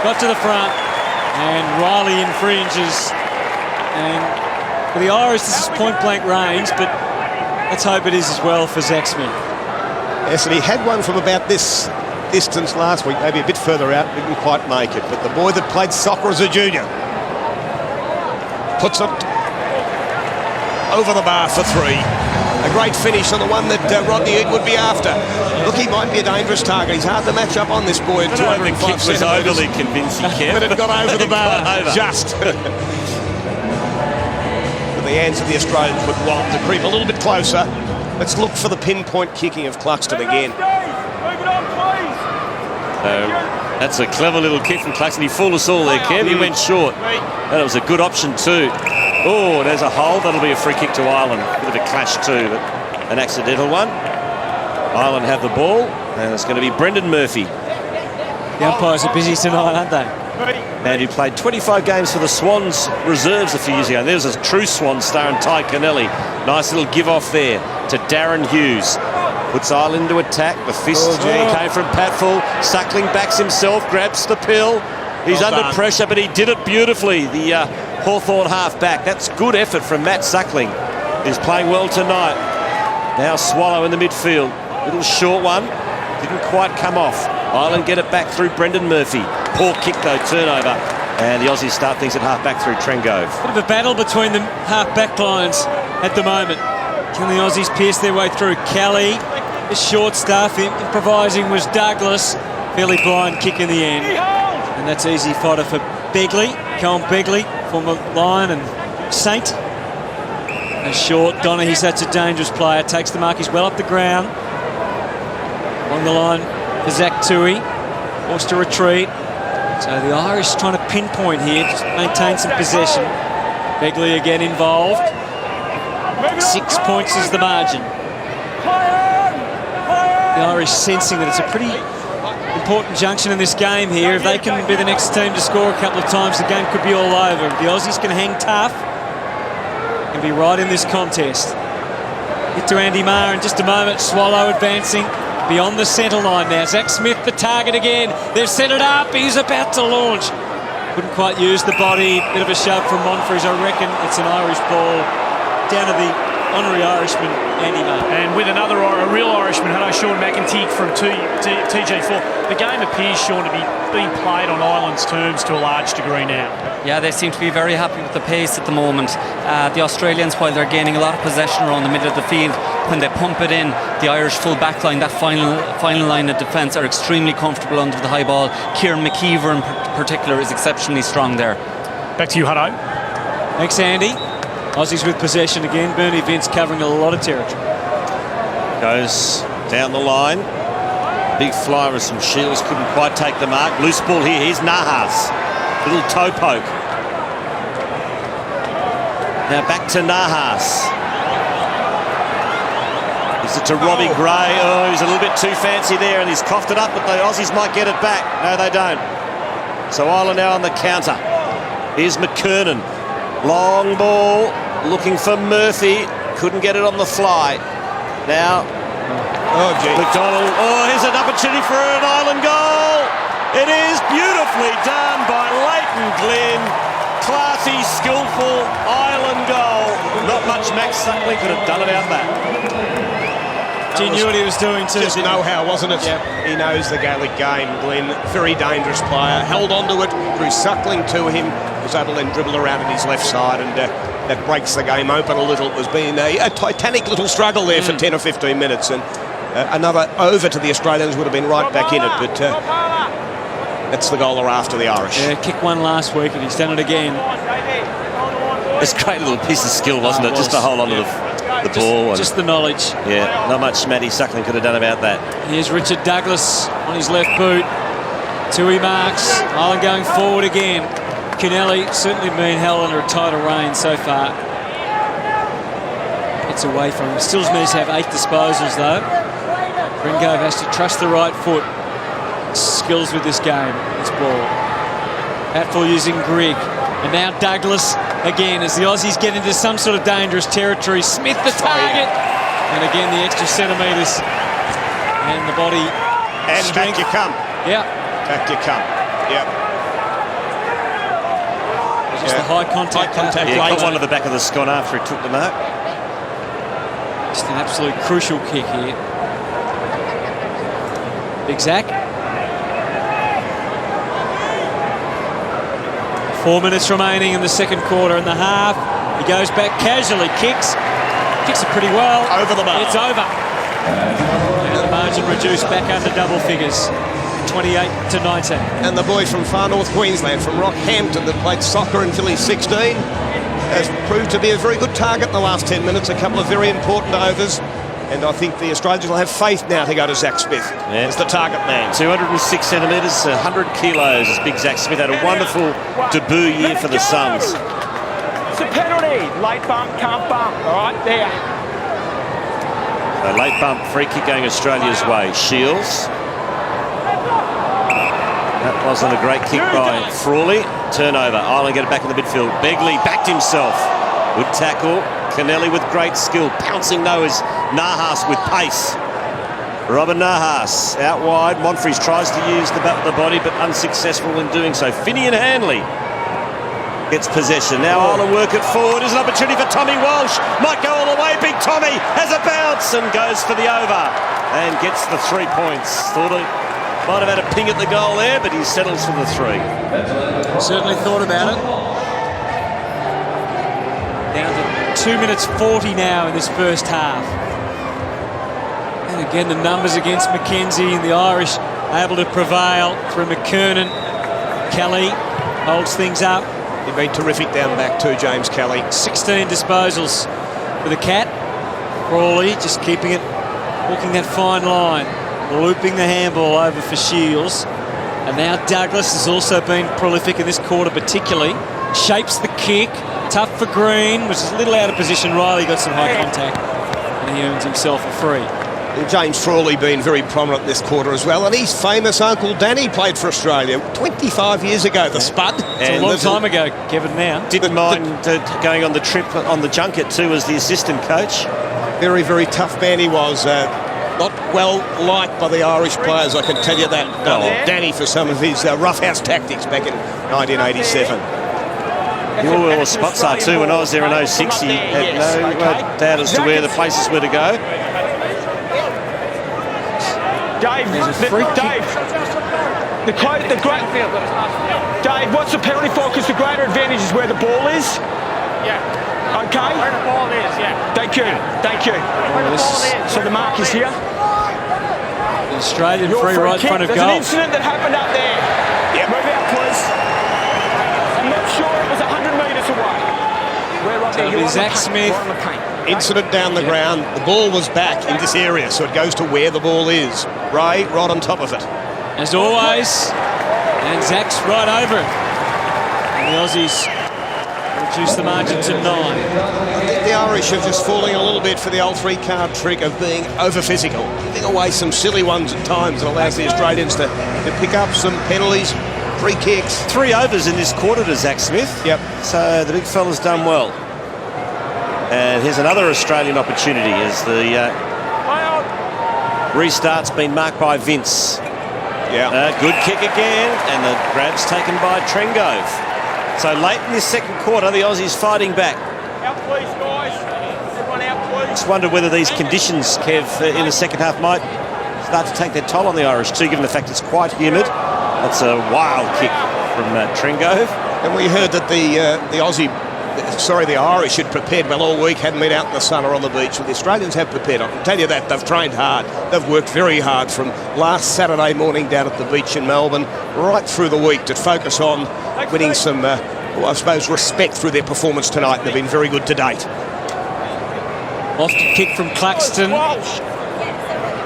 got to the front, and Riley infringes. And for the Irish, this is point-blank range, but let's hope it is as well for Zach Smith. Yes, and he had one from about this distance last week, maybe a bit further out, didn't quite make it. But the boy that played soccer as a junior puts it over the bar for 3. A great finish on the one that Rodney Eade would be after. Look, he might be a dangerous target. He's hard to match up on this boy at 205 centimetres. Was overly convincing, Kev. But it got over the bar, just. But the hands of the Australians would want to creep a little bit closer. Let's look for the pinpoint kicking of Cluxton again. That's a clever little kick from Cluxton. He fooled us all there, Kev. He went short. That was a good option too. Oh, there's a hole. That'll be a free kick to Ireland. Bit of a clash too, but an accidental one. Ireland have the ball, and it's going to be Brendan Murphy. The umpires are busy tonight, aren't they? Man who played 25 games for the Swans reserves a few years ago. And there's a true Swan star in Ty Kennelly. Nice little give off there to Darren Hughes. Puts Ireland into attack. The fist came from Patfull. Suckling backs himself, grabs the pill. He's under pressure, but he did it beautifully. The Hawthorn half-back. That's good effort from Matt Suckling. He's playing well tonight. Now Swallow in the midfield. Little short one. Didn't quite come off. Ireland get it back through Brendan Murphy. Poor kick though, turnover. And the Aussies start things at half-back through Trengove. Bit of a battle between the half-back lines at the moment. Can the Aussies pierce their way through? Kelly, the short stuff, improvising was Douglas. Fairly blind kick in the end. And that's easy fodder for Begley. Colin Begley, former Lion and Saint. A short, Donaghy's such a dangerous player. Takes the mark, he's well up the ground. Along the line for Zach Tui. Forced to retreat. So the Irish trying to pinpoint here, just maintain some possession. Begley again involved. 6 points is the margin. The Irish sensing that it's a pretty important junction in this game here. If they can be the next team to score a couple of times, the game could be all over. If the Aussies can hang tough, can be right in this contest. Get to Andy Maher in just a moment. Swallow advancing beyond the centre line now. Zach Smith, the target again. They've set it up. He's about to launch. Couldn't quite use the body. Bit of a shove from Monfries. I reckon it's an Irish ball down to the honorary Irishman, Andy May. And with another, a real Irishman, hello, Sean McEntee from TG4. The game appears, Sean, to be being played on Ireland's terms to a large degree now. Yeah, they seem to be very happy with the pace at the moment. The Australians, while they're gaining a lot of possession around the middle of the field, when they pump it in, the Irish full back line, that final line of defence, are extremely comfortable under the high ball. Kieran McKeever in particular is exceptionally strong there. Back to you, Hutto. Thanks, Andy. Aussies with possession again. Bernie Vince covering a lot of territory. Goes down the line. Big flyer with some Shields, couldn't quite take the mark. Loose ball here. Here's Nahas. Little toe poke. Now back to Nahas. Gives it to Robbie Gray. Oh, he's a little bit too fancy there, and he's coughed it up, but the Aussies might get it back. No, they don't. So Ireland now on the counter. Here's McKernan. Long ball, looking for Murphy. Couldn't get it on the fly. Now, McDonald. Oh, here's an opportunity for an Ireland goal. It is beautifully done by Leighton Glynn. Classy, skillful Ireland goal. Not much Max Suckling could have done about that. He knew what he was doing too. Just know-how, wasn't it? Yep. He knows the Gaelic game, Glenn. Very dangerous player. Held on to it, drew Suckling to him, was able to then dribble around on his left side, and that breaks the game open a little. It was been a titanic little struggle there for 10 or 15 minutes, and another over to the Australians would have been right back in it, but that's the goal they're after, the Irish. Yeah, kicked one last week and he's done it again. It's a great little piece of skill, wasn't it? Just to hold on to the ball. Just the knowledge. Yeah, not much Matty Suckling could have done about that. Here's Richard Douglas on his left boot. Tui marks. Ireland going forward again. Kennelly certainly been held under a tighter rein so far. It's away from him. Still needs to have 8 disposals though. Ringove has to trust the right foot. Skills with this game, this ball. Hatful using Grigg. And now Douglas again as the Aussies get into some sort of dangerous territory. Smith the target. And again the extra centimetres. And the body. And strength. back you come. Yeah. Back you come. Yep. Just the high contact. Yeah, got one to the back of the scon after he took the mark. Just an absolute crucial kick here. Big Zach. 4 minutes remaining in the second quarter and the half. He goes back casually, kicks it pretty well. Over the bar. It's over. And the margin reduced back under double figures, 28-19. And the boy from far north Queensland, from Rockhampton, that played soccer until he's 16, has proved to be a very good target in the last 10 minutes. A couple of very important overs. And I think the Australians will have faith now to go to Zach Smith as the target man. 206 centimetres, 100 kilos as Big Zach Smith. Had a wonderful debut year for the Suns. It's a penalty. Late bump, can't bump. All right, there. A late bump, free kick going Australia's way. Shields. That wasn't a great kick by Frawley. Turnover. Ireland get it back in the midfield. Begley backed himself. Good tackle. Kennelly with great skill. Pouncing though is Nahas with pace. Robin Nahas out wide. Monfries tries to use the body but unsuccessful in doing so. Finian Hanley gets possession. Now Ireland work it forward. There's an opportunity for Tommy Walsh. Might go all the way. Big Tommy has a bounce and goes for the over and gets the 3 points. Thought he might have had a ping at the goal there, but he settles for the 3. Certainly thought about it. Down to 2 minutes 40 now in this first half. And again, the numbers against Mackenzie and the Irish able to prevail through McKernan. Kelly holds things up. He's been terrific down back too, James Kelly. 16 disposals for the Cat. Crawley just keeping it, walking that fine line, looping the handball over for Shields. And now Douglas has also been prolific in this quarter particularly. Shapes the kick. Tough for Green, which is a little out of position. Riley got some high contact and he earns himself a free. And James Frawley been very prominent this quarter as well, and his famous uncle Danny played for Australia 25 years ago, the Spud. It's a long time ago, Kevin, now. Didn't mind going on the trip on the junket too as the assistant coach. Very, very tough man he was. Not well liked by the Irish players, I can tell you that. Danny for some of his roughhouse tactics back in 1987. Your were the spots are too. When I was there in 06, he had no doubt as to where the places were to go. Dave, Dave, what's the penalty for? Because the greater advantage is where the ball is. Yeah. Okay. Where the ball is, yeah. Thank you. Thank you. Where the ball is. So the mark is here. The Australian free right in front of There's goal. an incident that happened up there. Yeah. Move out, please. I'm not sure it was 100 metres away. We're right there. It'll be Zach Smith. Incident down the ground. The ball was back in this area, so it goes to where the ball is. Ray, right on top of it. As always, and Zach's right over it. And the Aussies reduce the margin to 9. I think the Irish are just falling a little bit for the old 3-card trick of being over-physical, giving away some silly ones at times that allows the Australians to pick up some penalties, free kicks. 3 overs in this quarter to Zach Smith. Yep. So the big fella's done well. And here's another Australian opportunity as the restart's been marked by Vince. Yeah. Good kick again, and the grab's taken by Trengove. So late in this second quarter, the Aussies fighting back. Out, please, guys. Everyone out, please. Just wonder whether these conditions, Kev, in the second half might start to take their toll on the Irish too, given the fact it's quite humid. That's a wild kick from Trengove. And we heard that the Irish had prepared well all week, hadn't been out in the sun or on the beach. Well, the Australians have prepared. I can tell you that. They've trained hard. They've worked very hard from last Saturday morning down at the beach in Melbourne right through the week to focus on winning some, I suppose, respect through their performance tonight. They've been very good to date. Lofted kick from Claxton. Walsh.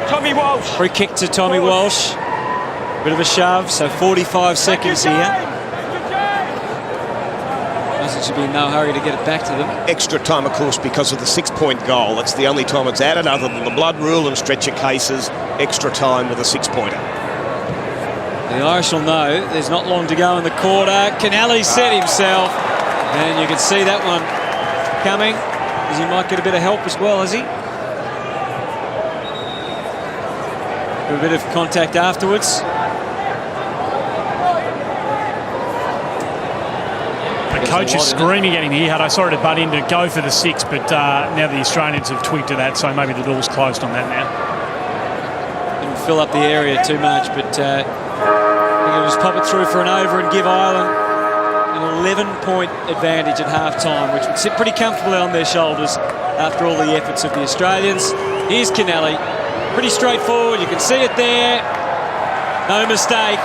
Tommy Walsh. Free kick to Tommy Walsh. Bit of a shove, so 45 seconds here. There should be in no hurry to get it back to them. Extra time, of course, because of the 6-point goal. That's the only time it's added, other than the blood rule and stretcher cases. Extra time with a 6-pointer. The Irish will know there's not long to go in the quarter. Kennelly set himself, and you can see that one coming, as he might get a bit of help as well, has he? A bit of contact afterwards. The coach is screaming at him here. I saw it butt in to go for the 6, but now the Australians have tweaked to that, so maybe the door's closed on that now. Didn't fill up the area too much, but I think he'll just pop it through for an over and give Ireland an 11-point advantage at half-time, which would sit pretty comfortably on their shoulders after all the efforts of the Australians. Here's Kennelly. Pretty straightforward. You can see it there. No mistake.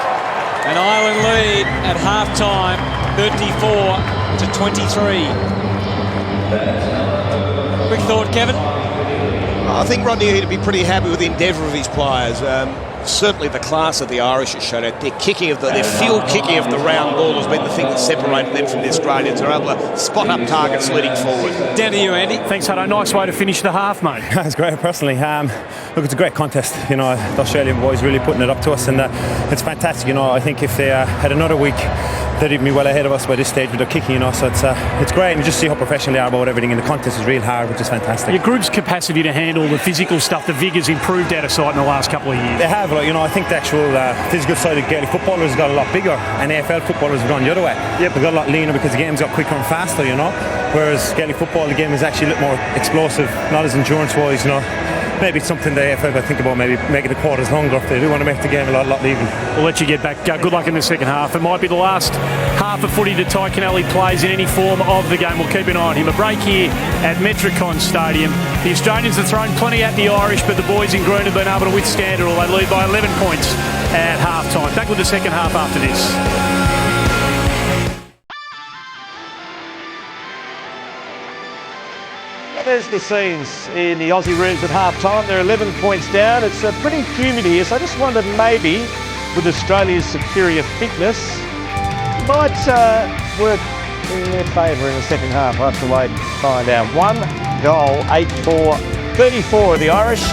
And Ireland lead at half-time, 34-23. Quick thought, Kevin? I think Rodney here to be pretty happy with the endeavour of his players. Certainly the class of the Irish has shown it. Their field kicking of the round ball has been the thing that separated them from the Australians. They're able to spot up targets leading forward. Down to you, Andy. Thanks, Hutto. Nice way to finish the half, mate. It's great, personally. Look, it's a great contest. You know, the Australian boys really putting it up to us, and it's fantastic. You know, I think if they had another week, they'd even be well ahead of us by this stage with their kicking. You know, so it's great, and you just see how professional they are about everything. And the contest is real hard, which is fantastic. Your group's capacity to handle the physical stuff, the vigor's improved out of sight in the last couple of years. They have, you know. I think the actual physical side of Gaelic footballers got a lot bigger, and AFL footballers have gone the other way. Yep. They got a lot leaner because the games got quicker and faster, you know. Whereas Gaelic football, the game is actually a little more explosive, not as endurance-wise, you know. Maybe it's something the AFL got to think about, maybe making the quarters longer if they do want to make the game a lot even. We'll let you get back. Good luck in the second half. It might be the last half of footy that Ty Kennelly plays in any form of the game. We'll keep an eye on him. A break here at Metricon Stadium. The Australians have thrown plenty at the Irish, but the boys in green have been able to withstand it all. They lead by 11 points at half-time. Back with the second half after this. There's the scenes in the Aussie rooms at half-time. They're 11 points down. It's pretty humid here, so I just wondered maybe with Australia's superior fitness, might work in their favour in the second half. We'll have to wait and find out. 1 goal, 8-4, 34 of the Irish,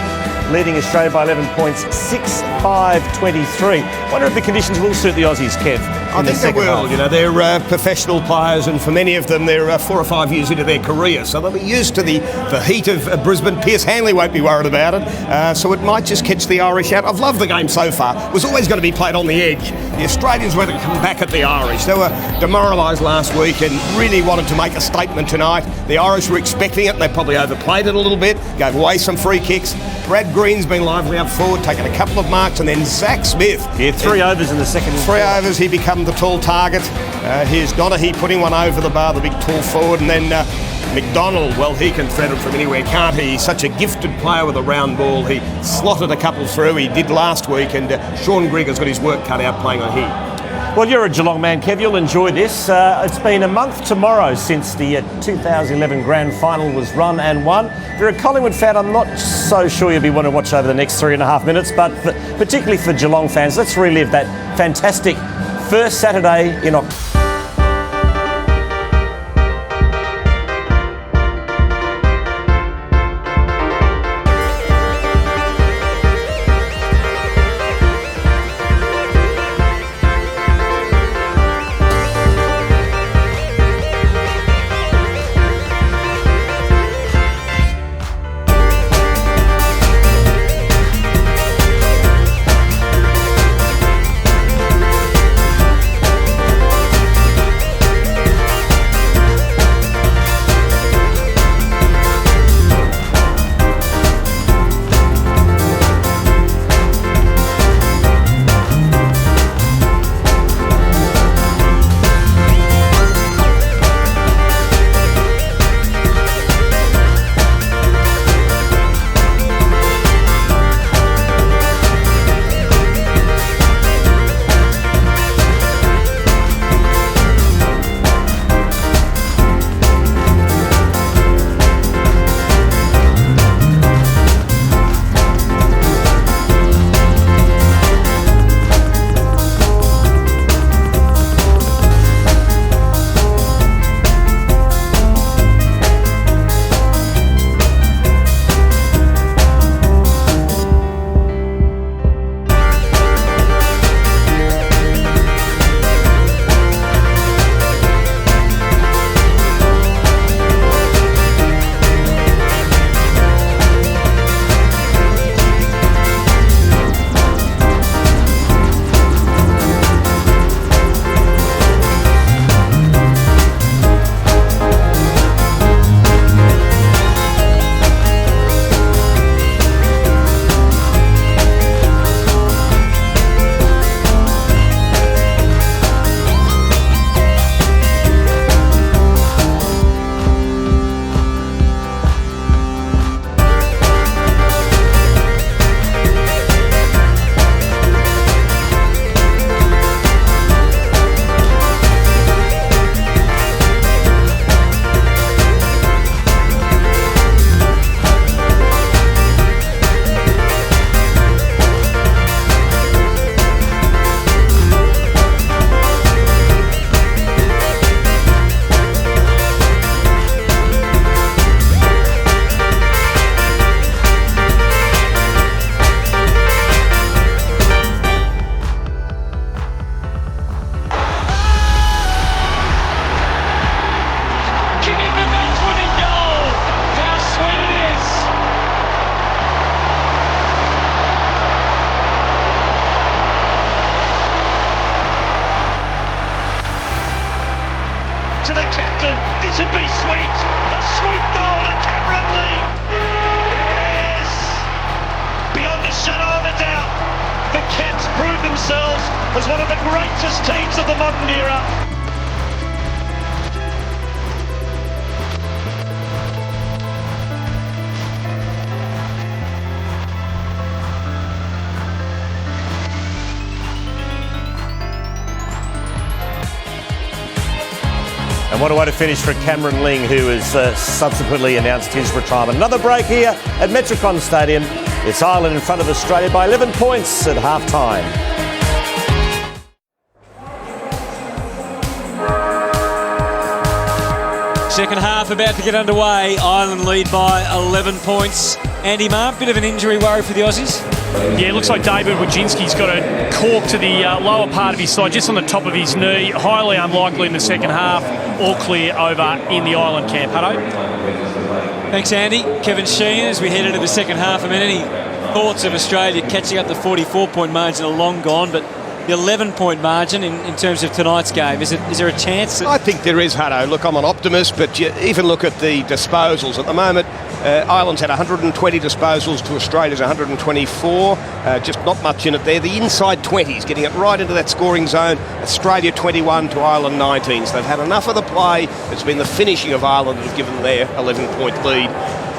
leading Australia by 11 points, 6-5-23. Wonder if the conditions will suit the Aussies, Kev. I think they will. You know, they're professional players, and for many of them, they're 4 or 5 years into their career, so they'll be used to the heat of Brisbane. Pierce Hanley won't be worried about it, so it might just catch the Irish out. I've loved the game so far. It was always going to be played on the edge. The Australians were to come back at the Irish. They were demoralised last week and really wanted to make a statement tonight. The Irish were expecting it, and they probably overplayed it a little bit, gave away some free kicks. Brad Green's been lively up forward, taking a couple of marks, and then Zach Smith. Yeah, 3 overs in the second. 3 overs, he become the tall target. Here's Donaghy putting one over the bar, the big tall forward, and then McDonald, well, he can thread it from anywhere, can't he? He's such a gifted player with a round ball. He slotted a couple through, he did last week, and Sean Grigor's got his work cut out playing on here. Well, you're a Geelong man, Kev. You'll enjoy this. It's been a month tomorrow since the 2011 Grand Final was run and won. If you're a Collingwood fan, I'm not so sure you'll be wanting to watch over the next 3.5 minutes, but particularly for Geelong fans, let's relive that fantastic first Saturday in October. as one of the greatest teams of the modern era. And what a way to finish for Cameron Ling, who has subsequently announced his retirement. Another break here at Metricon Stadium. It's Ireland in front of Australia by 11 points at half-time. Second half about to get underway. Ireland lead by 11 points. Andy Marr, bit of an injury worry for the Aussies. Yeah, it looks like David Wojcinski's got a cork to the lower part of his side, just on the top of his knee. Highly unlikely in the second half. All clear over in the Island camp. Hutto? Thanks, Andy. Kevin Sheehan, as we head into the second half. I mean, any thoughts of Australia catching up the 44-point margin are long gone, but the 11-point margin in terms of tonight's game, is there a chance? I think there is, Hutto. Look, I'm an optimist, but you even look at the disposals at the moment. Ireland's had 120 disposals to Australia's 124. Just not much in it there. The inside 20s, getting it right into that scoring zone. Australia 21 to Ireland 19. So they've had enough of the play. It's been the finishing of Ireland that have given them their 11-point lead.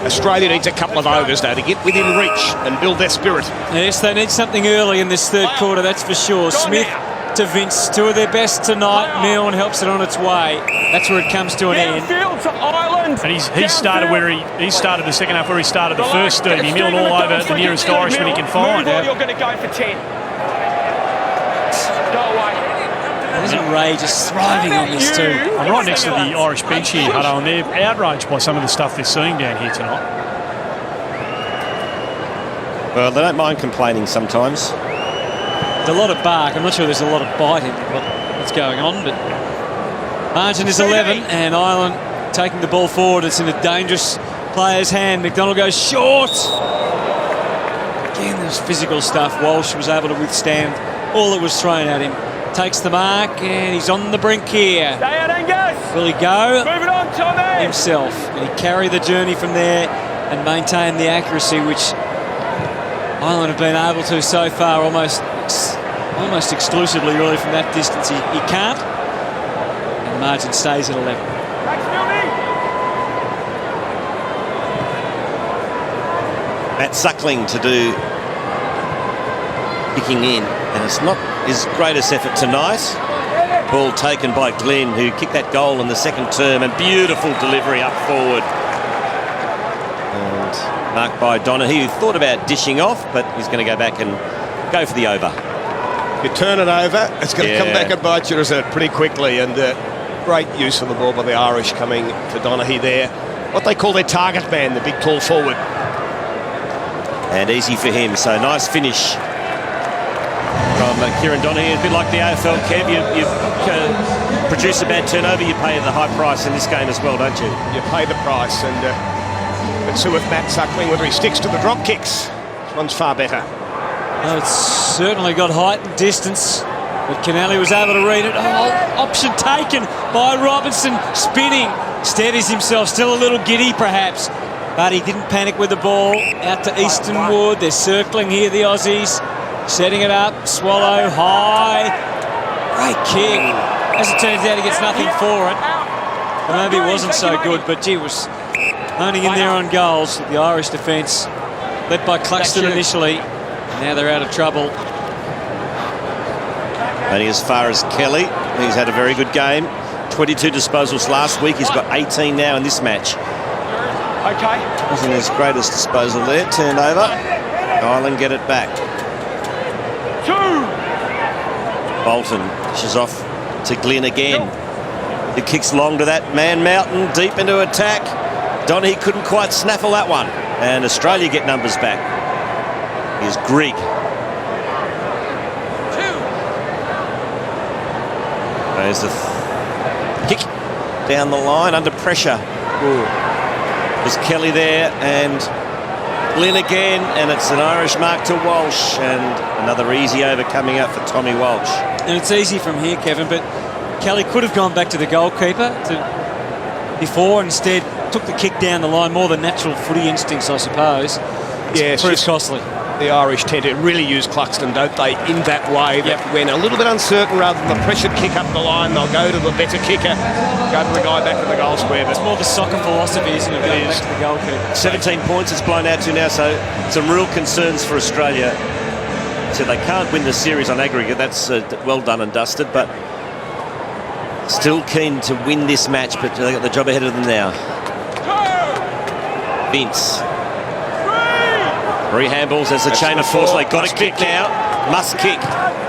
Australia needs a couple of overs, though, to get within reach and build their spirit. Yes, they need something early in this third quarter, that's for sure. Smith to Vince, two of their best tonight. Milne helps it on its way. That's where it comes to an end. To Ireland. And he started where he started the second half where he started the first, Steve. He milled all over the nearest Irishman he can find. You're going to go for 10. Go away. Isn't Ray just thriving on this too? I'm right next to the Irish bench here, Hutto, and they're outraged by some of the stuff they're seeing down here tonight. Well, they don't mind complaining sometimes. There's a lot of bark. I'm not sure there's a lot of bite in what's going on, but margin is 11, and Ireland taking the ball forward. It's in a dangerous player's hand. McDonald goes short. Again, there's physical stuff. Walsh was able to withstand all that was thrown at him. Takes the mark, and he's on the brink here. Stay out, Angus. Will he go? Move it on, Tommy. Himself. Can he carry the journey from there and maintain the accuracy, which Ireland have been able to so far, almost exclusively, really, from that distance. He can't. And the margin stays at 11. Matt Suckling to do kicking in, and it's not his greatest effort tonight. Ball taken by Glenn, who kicked that goal in the second term, and beautiful delivery up forward. And marked by Donaghy, who thought about dishing off, but he's going to go back and go for the over. You turn it over, it's going to come back and bite you pretty quickly, and great use of the ball by the Irish coming to Donaghy there. What they call their target man, the big tall forward. And easy for him, so nice finish from Kieran Donaghy. A bit like the AFL, Kev, you produce a bad turnover, you pay the high price in this game as well, don't you? You pay the price, and let's see with Matt Suckling whether he sticks to the drop kicks. This one's far better. Well, it's certainly got height and distance, but Kennelly was able to read it. Oh, option taken by Robinson, spinning, steadies himself, still a little giddy perhaps, but he didn't panic with the ball. Out to Eastonwood, they're circling here, the Aussies, setting it up, Swallow high, great kick. As it turns out, he gets nothing for it. Well, maybe it wasn't so good, but gee, was honing in there on goals. The Irish defence, led by Cluxton initially. Now they're out of trouble. Only as far as Kelly. He's had a very good game. 22 disposals last week. He's got 18 now in this match. Okay. Wasn't his greatest disposal there. Turned over. Ireland get it back. 2. Bolton dishes off to Glynn again. He kicks long to that man Mountain. Deep into attack. Donaghy couldn't quite snaffle that one. And Australia get numbers back. Here's Grigg. 2. There's the kick down the line under pressure. There's Kelly there and Glynn again, and it's an Irish mark to Walsh, and another easy over coming up for Tommy Walsh. And it's easy from here, Kevin, but Kelly could have gone back to the goalkeeper before, instead took the kick down the line, more than natural footy instincts, I suppose. Yes, proves costly. The Irish tend to really use Cluxton, don't they, in that way, that when a little bit uncertain, rather than the pressured kick up the line, they'll go to the better kicker, go to the guy back to the goal square. But it's more of a soccer philosophy, isn't it, going back to the goalkeeper. 17 points it's blown out to now, so some real concerns for Australia. So they can't win the series on aggregate, that's well done and dusted, but still keen to win this match, but they've got the job ahead of them now. Vince. 3 handballs as the chain of force. They got a kick now. Must kick.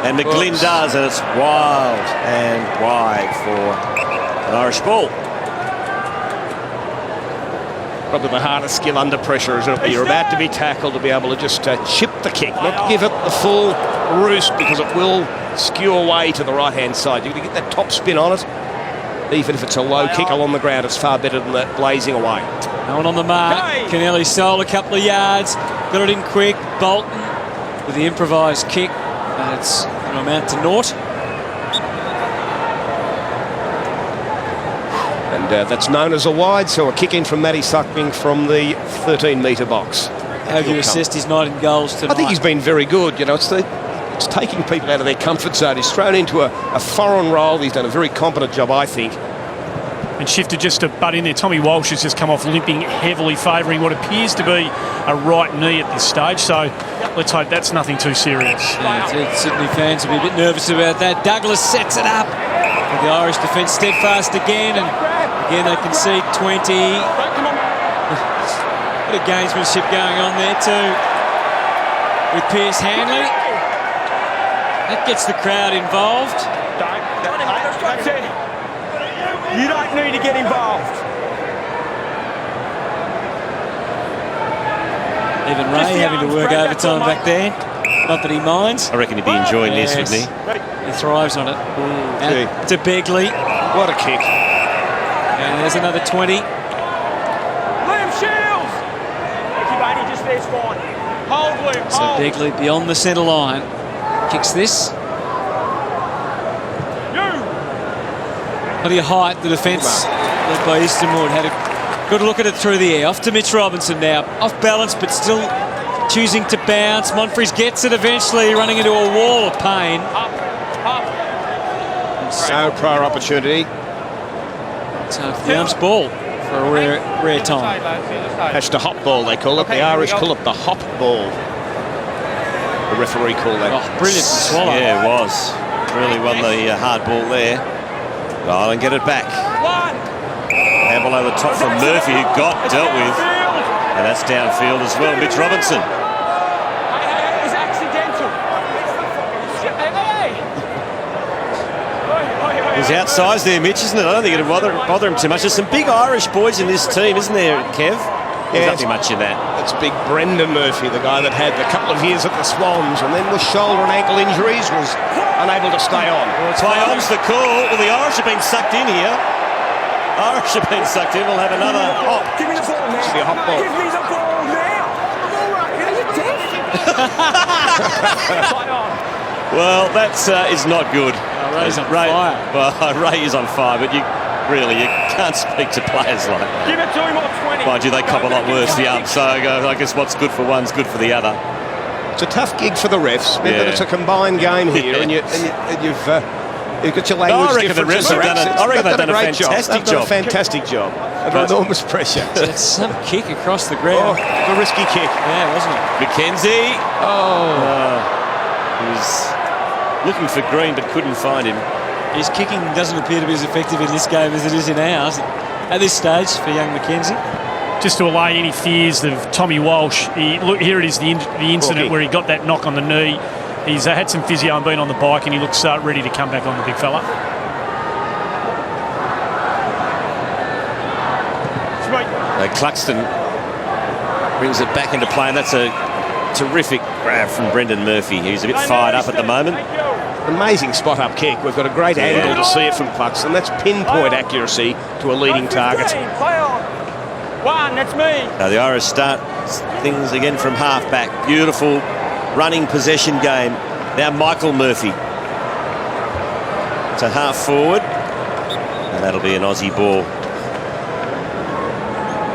And McGlynn does, and it's wild and wide for an Irish ball. Probably the hardest skill under pressure, isn't it? You're about to be tackled to be able to just chip the kick, not give it the full roost, because it will skew away to the right-hand side. You're going to get that top spin on it. Even if it's a low kick along the ground, it's far better than that blazing away. No one on the mark. Kennelly stole a couple of yards, got it in quick. Bolton with the improvised kick, and it's going to amount to naught. And that's known as a wide, so a kick in from Matty Suckling from the 13-metre box. How have you assessed his night in goals tonight? I think he's been very good. You know, it's taking people out of their comfort zone. He's thrown into a foreign role. He's done a very competent job, I think. And shifted just to butt in there. Tommy Walsh has just come off limping heavily, favouring what appears to be a right knee at this stage. So let's hope that's nothing too serious. Yeah, Sydney fans will be a bit nervous about that. Douglas sets it up. And the Irish defence steadfast again, and again they concede 20. Bit of gamesmanship going on there too with Pierce Hanley. That gets the crowd involved. You don't need to get involved. Even Ray having to work overtime back there. Not that he minds. I reckon he'd be enjoying this, wouldn't he? He thrives on it. To Begley. What a kick. And there's another 20. Liam Shields! Thank you, buddy. Just there's fine. Hold, Liam. So Begley beyond the centre line. Kicks this. What do you height? The defence led by Eastonwood had a good look at it through the air. Off to Mitch Robinson now. Off balance, but still choosing to bounce. Monfries gets it eventually, running into a wall of pain. So prior opportunity. So the arms ball for a rare time. That's the hop ball, they call it. The Irish call it the hop ball. The referee called that. Oh, brilliant swallow. Yeah, it was. Really won the hard ball there. Ireland get it back. Handball over the top from Murphy, who got dealt with. And that's downfield as well. Mitch Robinson. It was accidental. He's outsized there, Mitch, isn't it? I don't think it'll bother him too much. There's some big Irish boys in this team, isn't there, Kev? There's nothing much in that. It's big Brendan Murphy, the guy that had a couple of years at the Swans and then with shoulder and ankle injuries was unable to stay on. Play on's the call. Well, the Irish have been sucked in here. Irish have been sucked in. We'll have another hop. Give me the ball now. Actually a hop ball. Give me the ball now. Are you deaf? Well, that is not good. Ray's on fire. Well, Ray is on fire, but you can't speak to players like that. Give it to him on 20. Mind you, they cop a lot worse, the ump. So I guess what's good for one's good for the other. It's a tough gig for the refs. Remember, it's a combined game here, and you've got your language. I reckon the refs have done a fantastic job. A fantastic job. Under enormous pressure. It's some kick across the ground. Oh, the risky kick. Yeah, wasn't it? McKenzie. He was looking for Green but couldn't find him. His kicking doesn't appear to be as effective in this game as it is in ours at this stage for young McKenzie. Just to allay any fears of Tommy Walsh, here it is, the incident where he got that knock on the knee. He's had some physio and been on the bike, and he looks ready to come back on, the big fella. Cluxton brings it back into play, and that's a terrific grab from Brendan Murphy. He's a bit fired up at the moment. Amazing spot-up kick. We've got a great angle to see it from Cluxton. That's pinpoint accuracy to a leading target. Play on. One, that's me. Now the Irish start things again from half-back. Beautiful running possession game. Now Michael Murphy to half-forward. And that'll be an Aussie ball.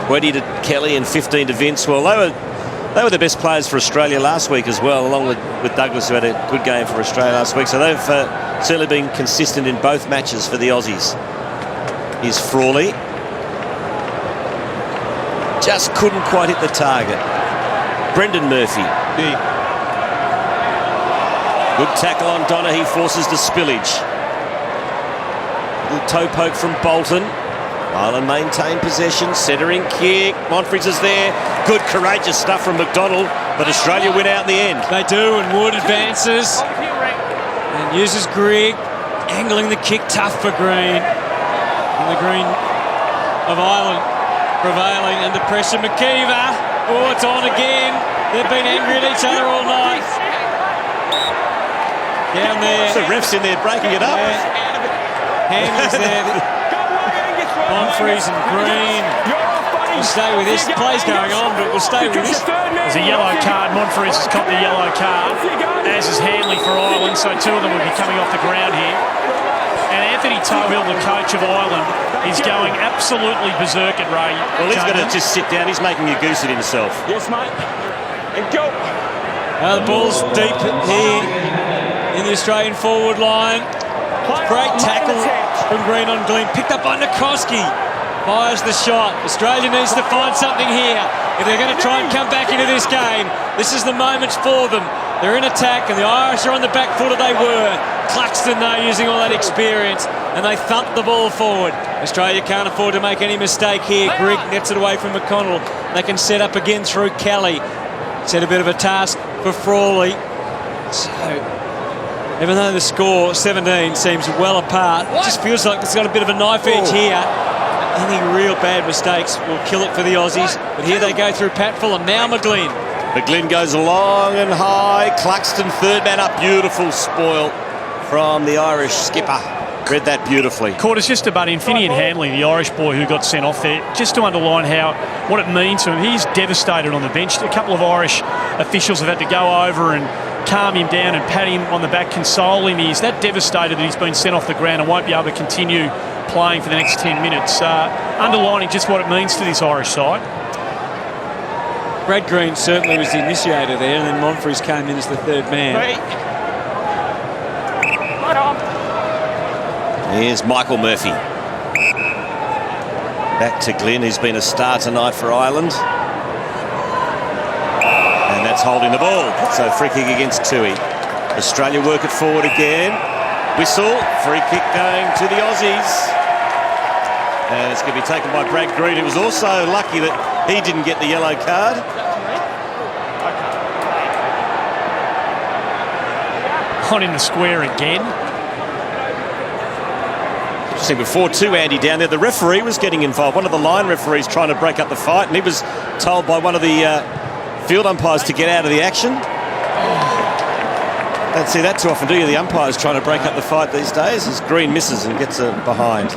20 to Kelly and 15 to Vince. Well, they were the best players for Australia last week as well, along with Douglas, who had a good game for Australia last week. So they've certainly been consistent in both matches for the Aussies. Here's Frawley. Just couldn't quite hit the target. Brendan Murphy. Good tackle on Donna. He forces the spillage. Little toe poke from Bolton. Ireland maintain possession, centering kick. Monfries is there. Good, courageous stuff from McDonald, but Australia win out in the end. They do, and Wood advances and uses Grigg, angling the kick tough for Green. And the Green of Ireland prevailing under pressure. McKeever. Oh, it's on again. They've been angry at each other all night. Down there. The ref's in there breaking it up. Handlers there. Humphreys and Green. We'll stay with this. Play's going on, but we'll stay with this. There's a yellow card. Monfries has copped the yellow card, as is Handley for Ireland, so two of them will be coming off the ground here. And Anthony Tohill, the coach of Ireland, is going absolutely berserk at Ray. Well, he's going to just sit down. He's making a goose of himself. Yes, mate. And go. The ball's deep here in the Australian forward line. Great tackle from Green on Glenn. Picked up by Nikoski. Fires the shot. Australia needs to find something here. If they're going to try and come back into this game, this is the moment for them. They're in attack and the Irish are on the back foot, they were. Claxton, though, using all that experience, and they thumped the ball forward. Australia can't afford to make any mistake here. Grigg nets it away from McConnell. They can set up again through Kelly. Set a bit of a task for Frawley. So, even though the score, 17, seems well apart, it just feels like it's got a bit of a knife edge here. Any real bad mistakes will kill it for the Aussies. But here they go through Patfull and now McGlynn. McGlynn goes long and high. Claxton, third man up. Beautiful spoil from the Irish skipper. Read that beautifully. Quarters just about Finian Handley, the Irish boy who got sent off there, just to underline what it means to him. He's devastated on the bench. A couple of Irish officials have had to go over and calm him down and pat him on the back, console him. He's that devastated that he's been sent off the ground and won't be able to continue playing for the next 10 minutes. Underlining just what it means to this Irish side. Brad Green certainly was the initiator there, and then Monfries came in as the third man. Here's Michael Murphy. Back to Glenn, who's been a star tonight for Ireland. And that's holding the ball. So free kick against Tui. Australia work it forward again. Whistle, free kick going to the Aussies. And it's going to be taken by Brad Green, who was also lucky that he didn't get the yellow card. On in the square again. See, before too, Andy, down there, the referee was getting involved. One of the line referees trying to break up the fight, and he was told by one of the field umpires to get out of the action. Don't see that too often, do you? The umpires trying to break up the fight these days as Green misses and gets behind.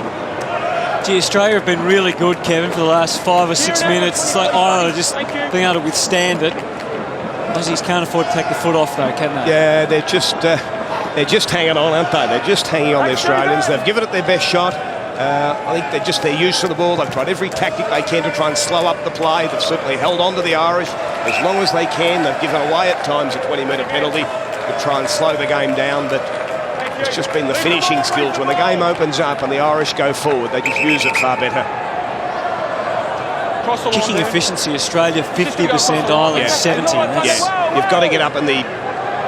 Gee, Australia have been really good, Kevin, for the last 5 or 6 minutes. It's like Ireland are just being able to withstand it. Aussies can't afford to take the foot off, though, can they? Yeah, they're just hanging on, aren't they? They're just hanging on, the Australians. They've given it their best shot. I think they're used to the ball. They've tried every tactic they can to try and slow up the play. They've certainly held on to the Irish as long as they can. They've given away at times a 20-metre penalty to try and slow the game down, but it's just been the finishing skills. When the game opens up and the Irish go forward, they just use it far better. Kicking efficiency, Australia 50%, Ireland 70. Yeah, you've got to get up in the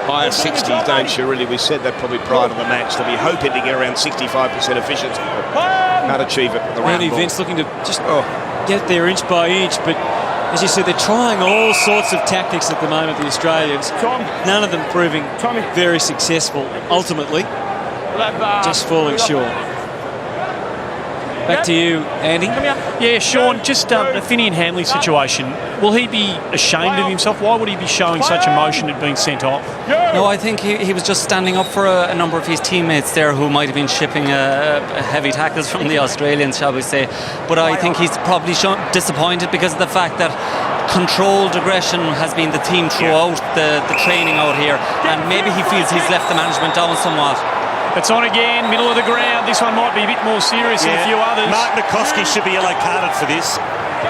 higher 60s, don't you, really? We said that probably prior to the match. They'll be hoping to get around 65% efficiency. Can't achieve it with the round ball. Vince looking to just get there inch by inch, but as you said, they're trying all sorts of tactics at the moment, the Australians. None of them proving very successful, ultimately. Just falling short. Back to you, Andy. Yeah, Sean, just the Finian Handley situation. Will he be ashamed of himself? Why would he be showing such emotion at being sent off? No, I think he was just standing up for a number of his teammates there who might have been shipping heavy tackles from the Australians, shall we say. But I think he's probably disappointed because of the fact that controlled aggression has been the theme throughout the training out here, and maybe he feels he's left the management down somewhat. It's on again, middle of the ground. This one might be a bit more serious than a few others. Mark Nikoski should be yellow carded for this.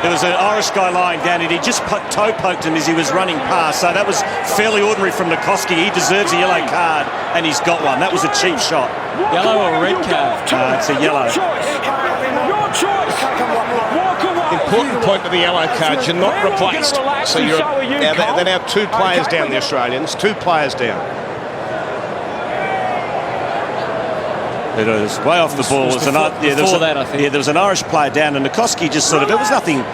There was an Irish guy lying down and he just toe poked him as he was running past. So that was fairly ordinary from Nikoski. He deserves a yellow card and he's got one. That was a cheap shot. Yellow or red card? It's a yellow. Your choice. Important point with the yellow card, you're not replaced. So they're now 2 players down, the Australians. 2 players down. It was way off the ball. There was an Irish player down, and Nikoski just sort of, it was nothing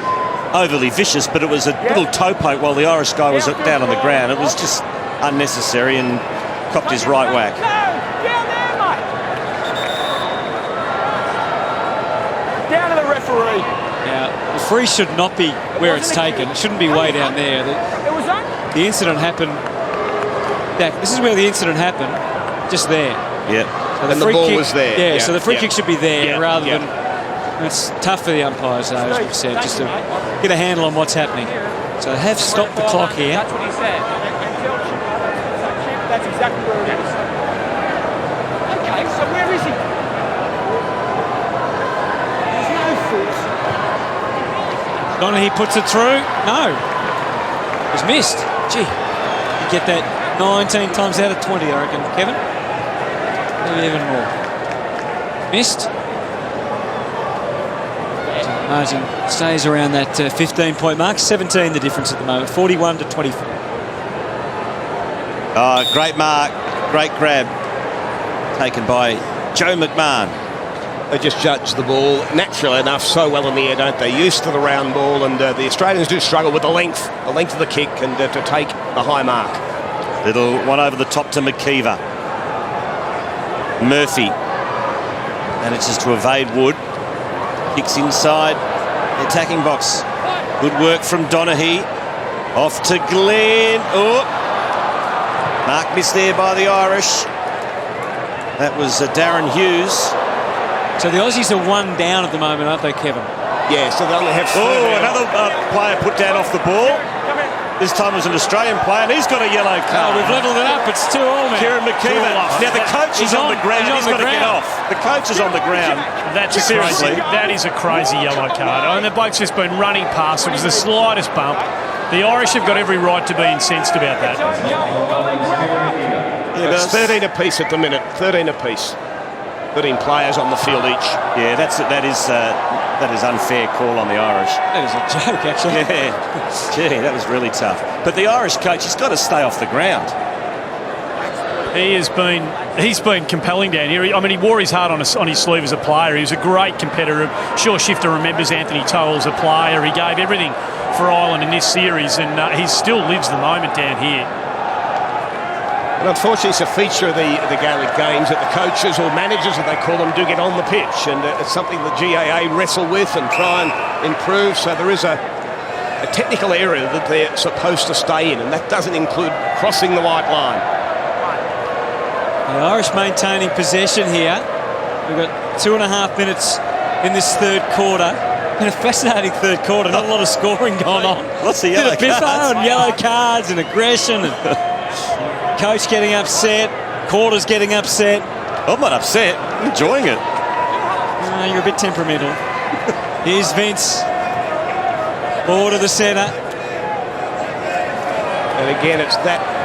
overly vicious, but it was a little toe poke while the Irish guy was down on the ground. It was just unnecessary and copped his right whack. Down to the referee. Now, the free should not be where it's taken. It shouldn't be way down there. The incident happened. This is where the incident happened, just there. Yeah. So and the ball was there. Yeah, so the free kick should be there rather than... It's tough for the umpires, though, as we've said, just to get a handle on what's happening. So they have stopped the clock here. That's what he said. That's exactly where it is. Okay, so where is he? There's no force. Donaghy puts it through. No. It was missed. Gee, you get that 19 times out of 20, I reckon, Kevin. Maybe even more. Missed. Margin stays around that 15-point mark. 17 the difference at the moment. 41 to 24. Great mark. Great grab. Taken by Joe McMahon. They just judge the ball naturally enough so well in the air, don't they? Used to the round ball, and the Australians do struggle with the length of the kick and to take the high mark. Little one over the top to McKeever. Murphy manages to evade Wood. Kicks inside the attacking box. Good work from Donaghy. Off to Glenn. Oh, mark missed there by the Irish. That was Darren Hughes. So the Aussies are one down at the moment, aren't they, Kevin? Yeah, so they only have... Another player put down off the ball. This time it was an Australian player, and he's got a yellow card. We've levelled it up. It's 2 all, man. Kieran McKeever. Now the coach is on the ground. He's got to get off. The coach is on the ground. That's seriously. That is a crazy yellow card. I mean, the bloke's just been running past. It was the slightest bump. The Irish have got every right to be incensed about that. Yeah, it's 13 apiece at the minute. 13 apiece. 13 players on the field each. Yeah, that is unfair call on the Irish. That is a joke, actually. Yeah, gee, that was really tough. But the Irish coach has got to stay off the ground. He's been compelling down here. I mean, he wore his heart on his sleeve as a player. He was a great competitor. I'm sure Shifter remembers Anthony Toll as a player. He gave everything for Ireland in this series, and he still lives the moment down here. And unfortunately, it's a feature of the Gaelic games that the coaches or managers, as they call them, do get on the pitch, and it's something the GAA wrestle with and try and improve. So there is a technical area that they're supposed to stay in, and that doesn't include crossing the white line. The Irish maintaining possession here. We've got 2.5 minutes in this third quarter. Been a fascinating third quarter. Not a lot of scoring going on. Lots of yellow cards. And yellow cards and aggression. And coach getting upset. Quarters getting upset. I'm not upset. I'm enjoying it. You're a bit temperamental. Here's Vince. Ball to the centre. And again, it's that.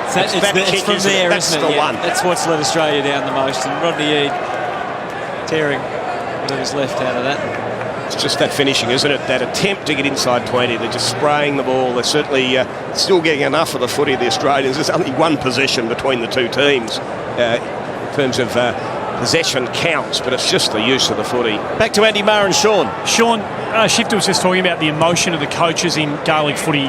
It's from there, isn't it? Yeah, that's what's let Australia down the most. And Rodney Eade tearing whatever's left out of that. It's just that finishing, isn't it? That attempt to get inside 20. They're just spraying the ball. They're certainly still getting enough of the footy of the Australians. There's only one possession between the two teams in terms of possession counts, but it's just the use of the footy. Back to Andy Maher and Sean. Sean, Shifter was just talking about the emotion of the coaches in Gaelic footy.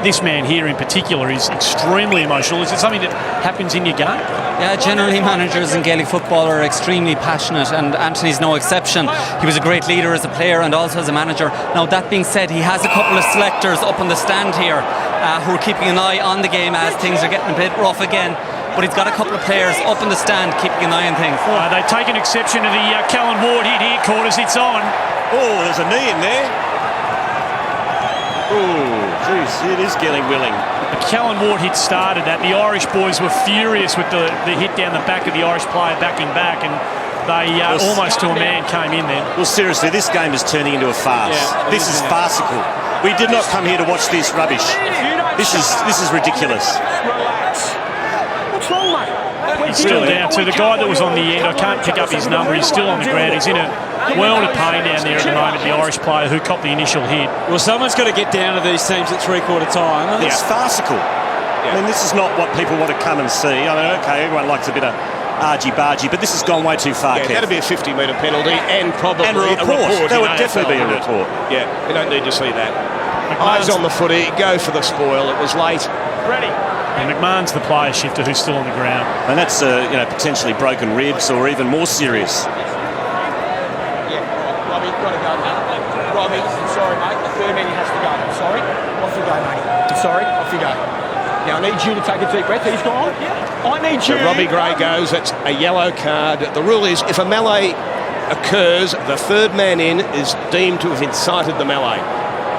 This man here in particular is extremely emotional. Is it something that happens in your game? Yeah, generally managers in Gaelic football are extremely passionate, and Anthony's no exception. He was a great leader as a player and also as a manager. Now, that being said, he has a couple of selectors up on the stand here who are keeping an eye on the game as things are getting a bit rough again. But he's got a couple of players up on the stand keeping an eye on things. They take an exception to the Callan Ward hit here. Quarters, it's on. Oh, there's a knee in there. Oh, geez, it is getting willing. The Callan Ward hit started that. The Irish boys were furious with the hit down the back of the Irish player backing back, and they almost to a man came in there. Well, seriously, this game is turning into a farce. Yeah, this is farcical. We did not come here to watch this rubbish. This is ridiculous. What's wrong, mate? He's still down to the guy that was on the end. I can't pick up his number. He's still on the ground. He's in a world of pain down there at the moment, the Irish player who copped the initial hit. Well, someone's got to get down to these teams at three-quarter time. It's farcical. Yeah. I mean, this is not what people want to come and see. I mean, OK, everyone likes a bit of argy-bargy, but this has gone way too far, Kev. That'd be a 50-metre penalty and probably a report. That would definitely be a report. Yeah, we don't need to see that. Eyes on the footy, go for the spoil. It was late. Ready. And McMahon's the player, Shifter, who's still on the ground. And that's potentially broken ribs or even more serious. Robbie, I'm sorry, mate. The third man has to go. I'm sorry. Off you go, mate. I'm sorry. Off you go. Now, I need you to take a deep breath. He's gone. I need you. So Robbie Gray goes. That's a yellow card. The rule is if a melee occurs, the third man in is deemed to have incited the melee.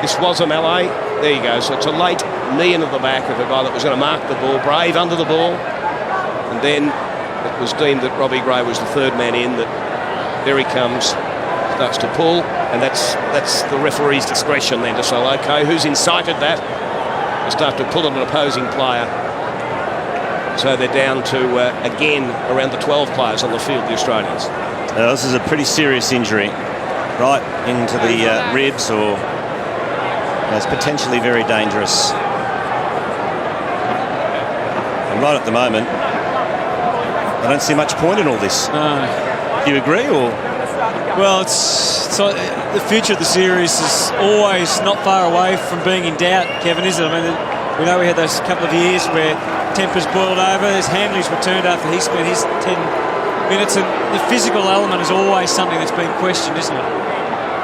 This was a melee. There you go. So it's a late knee into the back of a guy that was going to mark the ball. Brave under the ball. And then it was deemed that Robbie Gray was the third man in. That there he comes. Starts to pull. And that's the referee's discretion then to say, OK, who's incited that? They start to pull at an opposing player. So they're down to, again, around the 12 players on the field, the Australians. This is a pretty serious injury. Right into the ribs, or it's potentially very dangerous. And right at the moment, I don't see much point in all this. Do you agree, or...? Well, it's like the future of the series is always not far away from being in doubt, Kevin, is it? I mean, we know we had those couple of years where tempers boiled over. There's Hanley's returned after he spent his 10 minutes, and the physical element is always something that's been questioned, isn't it?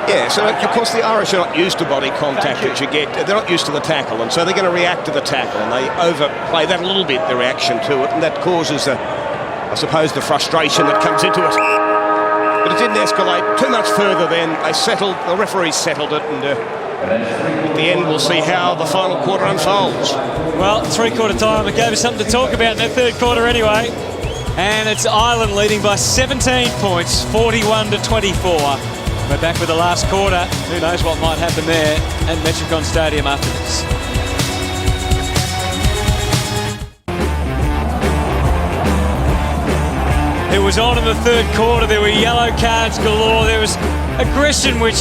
Yeah, so of course the Irish are not used to body contact that you get. They're not used to the tackle, and so they're going to react to the tackle, and they overplay that a little bit, the reaction to it, and that causes, I suppose, the frustration that comes into it. But it didn't escalate too much further then. They settled, the referees settled it, and at the end we'll see how the final quarter unfolds. Well, three-quarter time, it gave us something to talk about in that third quarter anyway. And it's Ireland leading by 17 points, 41-24. We're back with the last quarter. Who knows what might happen there at Metricon Stadium after this. It was on in the third quarter. There were yellow cards galore. There was aggression, which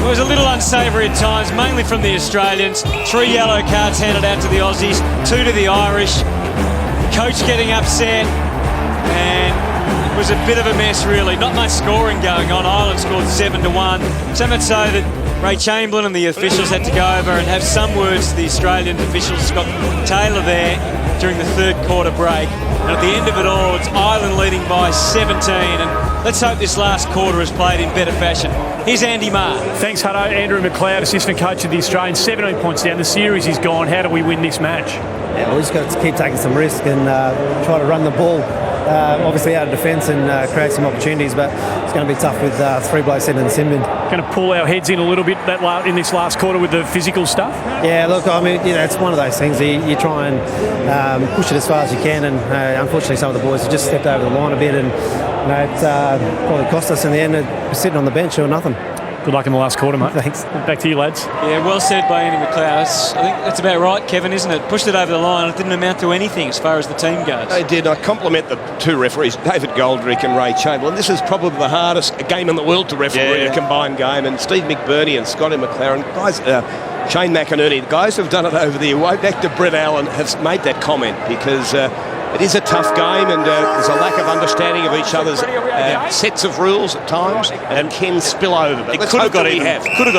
was a little unsavoury at times, mainly from the Australians. 3 yellow cards handed out to the Aussies, 2 to the Irish. Coach getting upset, and it was a bit of a mess, really. Not much scoring going on. Ireland scored 7-1. So much so that Ray Chamberlain and the officials had to go over and have some words to the Australian officials. Scott Taylor there during the third quarter break. And at the end of it all, it's Ireland leading by 17. And let's hope this last quarter is played in better fashion. Here's Andy Marr. Thanks, Hutto. Andrew McLeod, assistant coach of the Australians. 17 points down. The series is gone. How do we win this match? Yeah, we just got to keep taking some risk and try to run the ball. Obviously out of defence and create some opportunities, but it's going to be tough with 3 blokes sitting in the sin bin. Going to pull our heads in a little bit in this last quarter with the physical stuff? Yeah, look, I mean, it's one of those things. You try and push it as far as you can, and unfortunately some of the boys have just stepped over the line a bit, and it probably cost us in the end, sitting on the bench or nothing. Good luck in the last quarter, mate. Thanks. Back to you, lads. Yeah, well said by Andy McLeod. I think that's about right, Kevin, isn't it? Pushed it over the line. It didn't amount to anything as far as the team goes. They did. I compliment the 2 referees, David Goldrick and Ray Chamberlain. This is probably the hardest game in the world to referee, a combined game. And Steve McBurney and Scotty McLaren, guys, Shane McInerney, the guys who've done it over the year, way back to Brett Allen, have made that comment because it is a tough game, and there's a lack of understanding of each other's sets of rules at times, and can spill over. But it could have got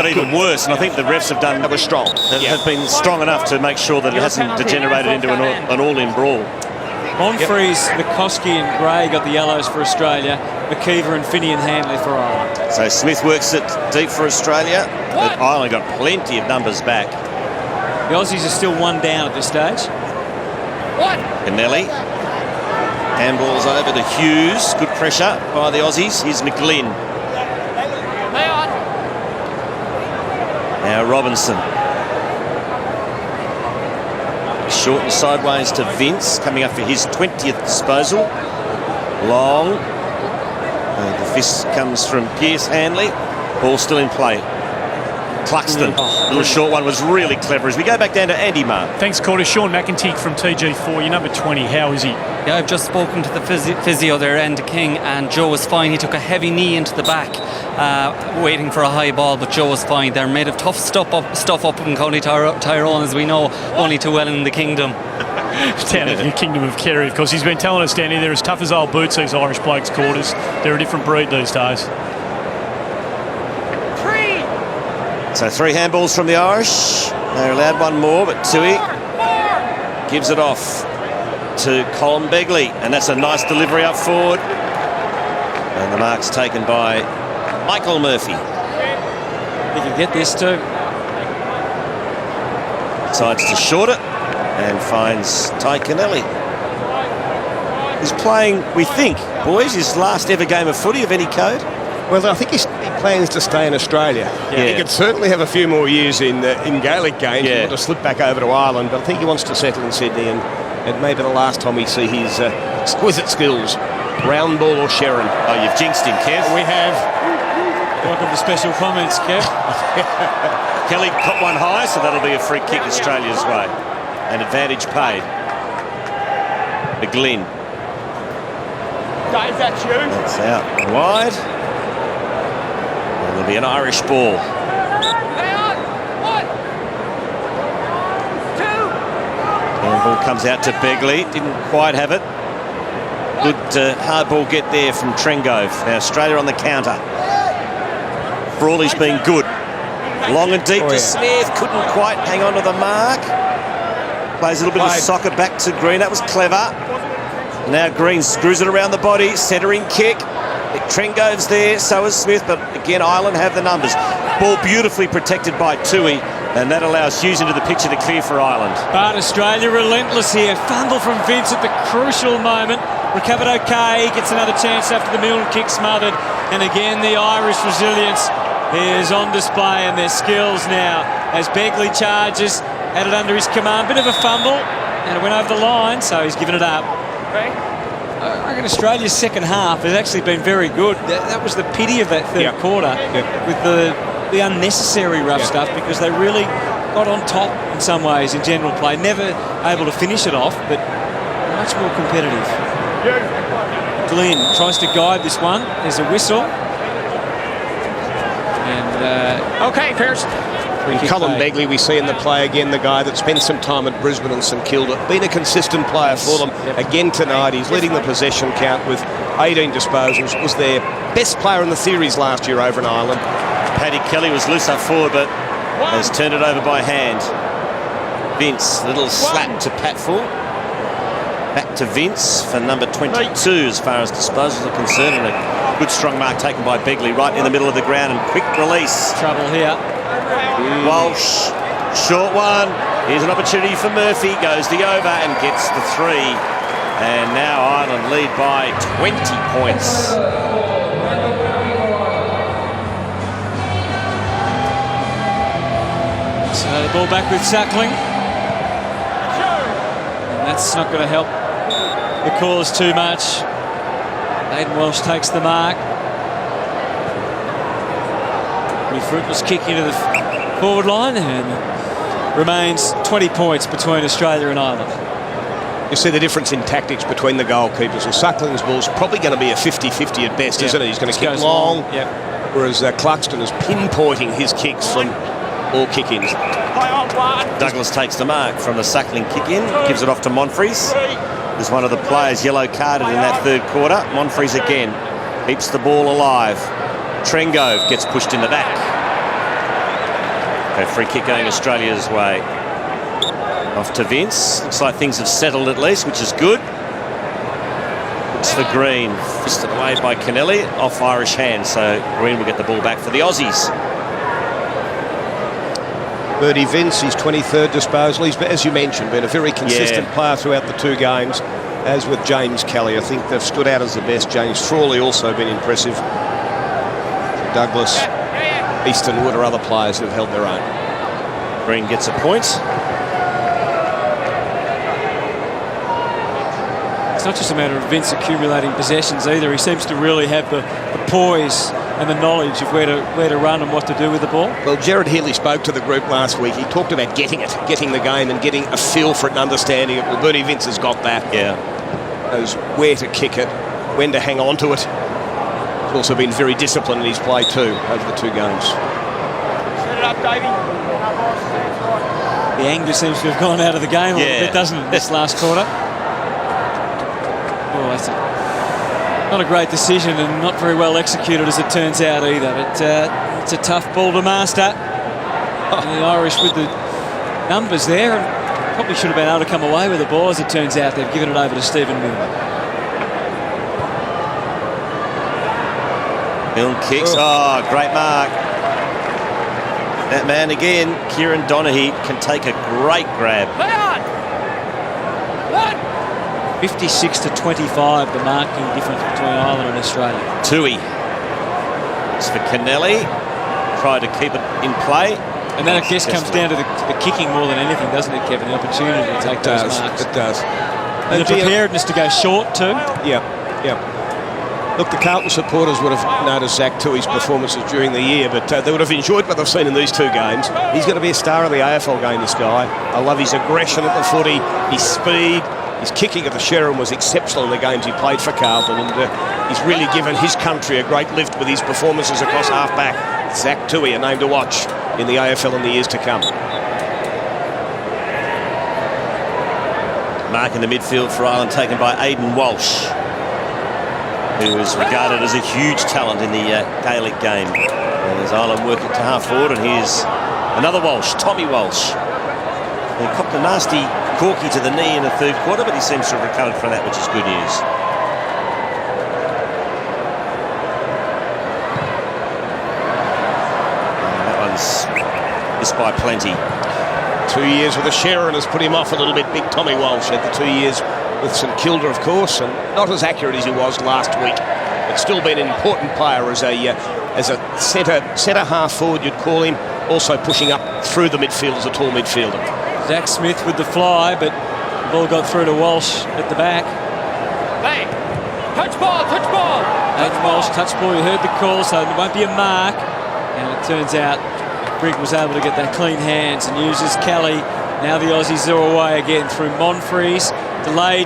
even worse, and I think the refs have done. That was strong. Have been strong enough to make sure that it hasn't degenerated into an all-in brawl. Monfries, Mikoski and Gray got the yellows for Australia. McKeever and Finney and Hanley for Ireland. So Smith works it deep for Australia, but Ireland got plenty of numbers back. The Aussies are still 1 down at this stage. Kennelly. Handballs over to Hughes. Good pressure by the Aussies. Here's McGlynn. Now Robinson. Short and sideways to Vince, coming up for his 20th disposal. Long. The fist comes from Pierce Hanley. Ball still in play. Cluxton, little short one, was really clever. As we go back down to Andy Marr. Thanks, Corder. Sean McEntee from TG4, your number 20. How is he? Yeah, I've just spoken to the physio there, Andy King, and Joe was fine. He took a heavy knee into the back, waiting for a high ball, but Joe was fine. They're made of tough stuff up in County Tyrone, as we know, only too well in the kingdom. Down in the kingdom of Kerry, of course. He's been telling us down here they're as tough as old boots, these Irish blokes, Quarters. They're a different breed these days. So 3 handballs from the Irish. They're allowed 1 more, but Tui gives it off to Colin Begley, and that's a nice delivery up forward. And the mark's taken by Michael Murphy. He can get this too. Decides to short it and finds Ty Kennelly. He's playing, we think, boys, his last ever game of footy of any code. Well, I think he plans to stay in Australia. Yeah. He could certainly have a few more years in Gaelic games. Yeah. He want to slip back over to Ireland, but I think he wants to settle in Sydney, and it may be the last time we see his exquisite skills. Round ball or Sharon. Oh, you've jinxed him, Kev. We have. Welcome to special comments, Kev. Kelly caught one high, so that'll be a free kick Australia's way. An advantage paid. The Glynn. Dave, that's you. That's out wide. And there'll be an Irish ball. Hang on. 1, 2. And ball comes out to Begley. Didn't quite have it. Good hard ball get there from Trengove. Now Australia on the counter. Frawley's been good. Long and deep to Smith. Couldn't quite hang on to the mark. Plays a little bit of soccer back to Green. That was clever. Now Green screws it around the body. Centering kick. Trengove's there. So is Smith. But again, Ireland have the numbers. Ball beautifully protected by Tui. And that allows Hughes into the picture to clear for Ireland. But Australia relentless here. Fumble from Vince at the crucial moment. Recovered okay. Gets another chance after the Milne kick smothered. And again, the Irish resilience is on display, and their skills now as Begley charges. Had it under his command. Bit of a fumble. And it went over the line, so he's given it up. I reckon Australia's second half has actually been very good. That was the pity of that third quarter with the unnecessary rough stuff, because they really got on top in some ways in general play. Never able to finish it off, but much more competitive. Glenn tries to guide this one. There's a whistle. And Okay, Pierce. Colin Begley, we see in the play again, the guy that spent some time at Brisbane and St Kilda. Been a consistent player for them. Again tonight, he's leading the possession count with 18 disposals. Was their best player in the series last year over in Ireland. Paddy Kelly was loose up forward, but has turned it over by hand. Vince, little slap to Patfull. Back to Vince for number 22 as far as disposals are concerned, and a good strong mark taken by Begley right in the middle of the ground, and quick release. Trouble here. Walsh, short one. Here's an opportunity for Murphy. Goes the over and gets the 3. And now Ireland lead by 20 points. So the ball back with Suckling. And that's not going to help the cause too much. Aidan Walsh takes the mark. Pretty fruitless kick into the forward line, and remains 20 points between Australia and Ireland. You see the difference in tactics between the goalkeepers. Well, Suckling's ball's probably going to be a 50-50 at best, isn't it? He's going to kick long, whereas Cluxton is pinpointing his kicks from all kick-ins. Douglas takes the mark from the Suckling kick-in, gives it off to Monfries. There's one of the players yellow-carded in that third quarter. Monfries again keeps the ball alive. Trengove gets pushed in the back. Okay, free kick going Australia's way. Off to Vince. Looks like things have settled at least, which is good. Looks for Green. Fisted away by Kennelly. Off Irish hands, so Green will get the ball back for the Aussies. Birdie Vince, his 23rd disposal. He's, as you mentioned, been a very consistent player throughout the two games, as with James Kelly. I think they've stood out as the best. James Frawley also been impressive. Douglas, Easton Wood, or other players who have held their own. Green gets a point. It's not just a matter of Vince accumulating possessions either. He seems to really have the poise and the knowledge of where to run and what to do with the ball. Well, Jared Healy spoke to the group last week. He talked about getting the game and getting a feel for it and understanding it. Well, Bernie Vince has got that. Yeah. Knows where to kick it, when to hang on to it. He's also been very disciplined in his play too over the two games. Set it up, Davey. The anger seems to have gone out of the game a little bit, doesn't it, this last quarter? Oh, that's not a great decision and not very well executed as it turns out either. But it's a tough ball to master. And the Irish with the numbers there, and probably should have been able to come away with the ball. As it turns out, they've given it over to Stephen Milne. Milne kicks. Oh, great mark. That man again, Kieran Donaghy, can take a great grab. 56 to 25, the marking difference between Ireland and Australia. Tui. It's for Kennelly. Tried to keep it in play. And that, I guess, comes down to the kicking more than anything, doesn't it, Kevin? The opportunity to take those marks. It does. And the preparedness to go short too. Yeah. Look, the Carlton supporters would have noticed Zach Tui's performances during the year, but they would have enjoyed what they've seen in these 2 games. He's going to be a star of the AFL game, this guy. I love his aggression at the footy, his speed. His kicking at the Sheringham was exceptional in the games he played for Carlton, and he's really given his country a great lift with his performances across half-back. Zach Tui, a name to watch in the AFL in the years to come. Mark in the midfield for Ireland, taken by Aidan Walsh, who is regarded as a huge talent in the Gaelic game. And as Ireland work it to half forward, and here's another Walsh, Tommy Walsh. He copped a nasty corky to the knee in the 3rd quarter, but he seems to have recovered from that, which is good news. That one's missed by plenty. 2 years with the Sheringham has put him off a little bit. Big Tommy Walsh had the 2 years with St Kilda, of course, and not as accurate as he was last week, but still been an important player as a centre half forward, you'd call him, also pushing up through the midfield as a tall midfielder. Zach Smith with the fly, but the ball got through to Walsh at the back. Hey, touch ball. Aidan Walsh, touch ball, you heard the call, so there won't be a mark. And it turns out Brigg was able to get that clean hands and uses Kelly. Now the Aussies are away again through Monfries. Delay,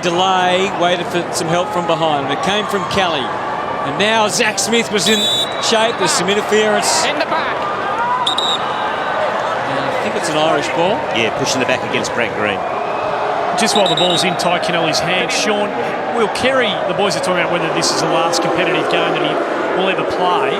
waited for some help from behind. It came from Kelly. And now Zach Smith was in shape. There's some interference. In the back. I think it's an Irish ball. Yeah, pushing the back against Brent Green. Just while the ball's in Ty Kennelly's hand, Sean, will Kerry, the boys are talking about whether this is the last competitive game that he will ever play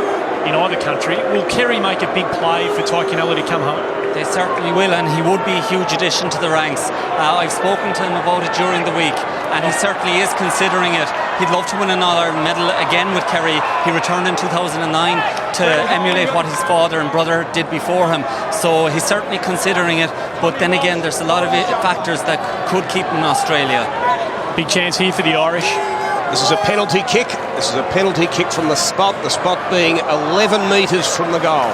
in either country. Will Kerry make a big play for Ty Kennelly to come home? They certainly will, and he would be a huge addition to the ranks. I've spoken to him about it during the week, and he certainly is considering it. He'd love to win another medal again with Kerry. He returned in 2009 to emulate what his father and brother did before him. So he's certainly considering it, but then again, there's a lot of factors that could keep him in Australia. Big chance here for the Irish. This is a penalty kick. This is a penalty kick from the spot being 11 metres from the goal.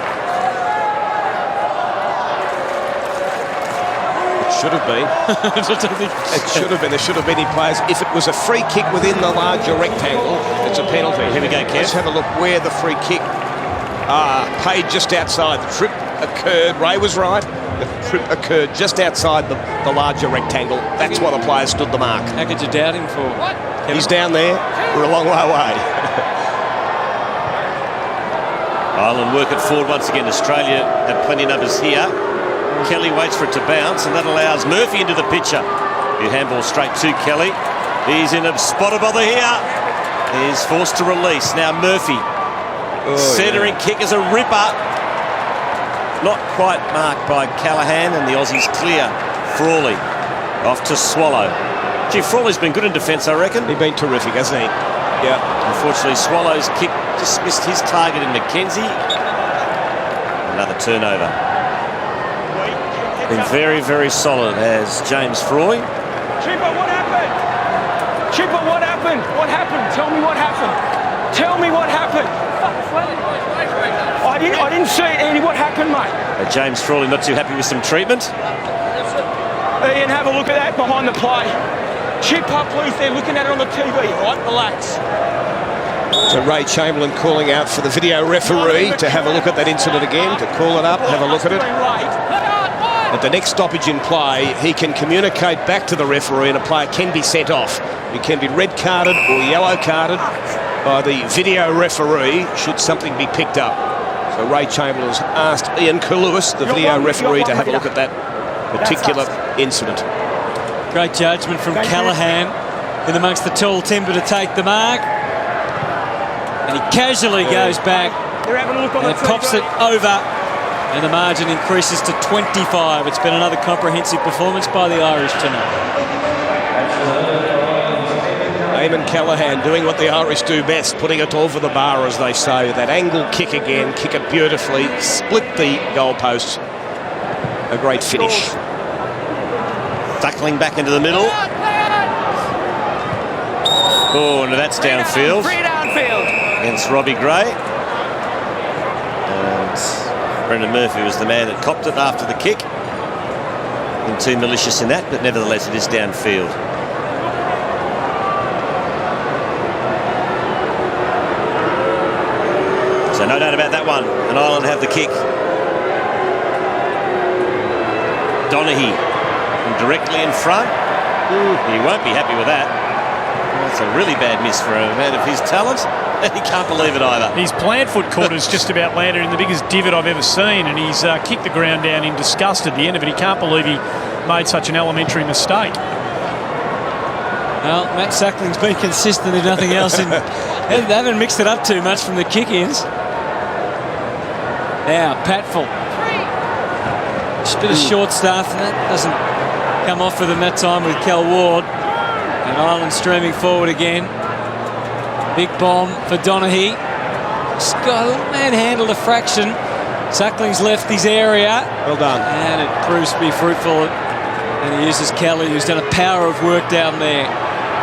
Should have been. It should have been. There should have been any players. If it was a free kick within the larger rectangle, it's a penalty. Here we go, Kev. Let's have a look where the free kick paid just outside. The trip occurred. Ray was right. The trip occurred just outside the larger rectangle. That's why the player stood the mark. How could you doubt him for? He's down there. We're a long way away. Ireland work it forward once again. Australia have plenty of numbers here. Kelly waits for it to bounce, and that allows Murphy into the picture. The handball straight to Kelly. He's in a spot of bother here. He's forced to release. Now Murphy. Centering kick is a ripper. Not quite marked by Callaghan, and the Aussies clear. Frawley off to Swallow. Gee, Frawley's been good in defence, I reckon. He's been terrific, hasn't he? Yeah. Unfortunately, Swallow's kick just missed his target in McKenzie. Another turnover. Been very, very solid as James Frawley. Chipper, what happened? Chipper, what happened? What happened? Tell me what happened. Tell me what happened. I didn't see it, Andy. What happened, mate? James Frawley not too happy with some treatment. Ian, have a look at that behind the play. Chipper, please. They're looking at it on the TV. All right, relax. So Ray Chamberlain calling out for the video referee to have a look at that incident again, to call it up, have a look at it. At the next stoppage in play, he can communicate back to the referee and a player can be sent off. He can be red carded or yellow carded by the video referee should something be picked up. So Ray Chamberlain has asked Ian Koulouis, the video referee, to have a look at that particular incident. Great judgment from Callaghan in amongst the tall timber to take the mark. And he casually goes back and pops it over. And the margin increases to 25. It's been another comprehensive performance by the Irish tonight. Eamon Callaghan doing what the Irish do best, putting it over the bar, as they say. That angle kick again, kick it beautifully, split the goalposts. A great finish. Duckling back into the middle. Oh, no, that's downfield. Free downfield. Against Robbie Gray. And Brendan Murphy was the man that copped it after the kick. And too malicious in that, but nevertheless it is downfield. So no doubt about that one. And Ireland have the kick. Donaghy directly in front. He won't be happy with that. That's a really bad miss for a man of his talent. And he can't believe it either. His plant foot quarter's just about landed in the biggest divot I've ever seen, and he's kicked the ground down in disgust at the end of it. He can't believe he made such an elementary mistake. Well, Matt Sackling's been consistent if nothing else. They haven't mixed it up too much from the kick-ins. Now, Patfull. Just a bit of short stuff, and that doesn't come off for them that time with Cal Ward. And Ireland streaming forward again. Big bomb for Donaghy. Just got manhandled a fraction. Sackling's left his area. Well done. And it proves to be fruitful. And he uses Kelly, who's done a power of work down there.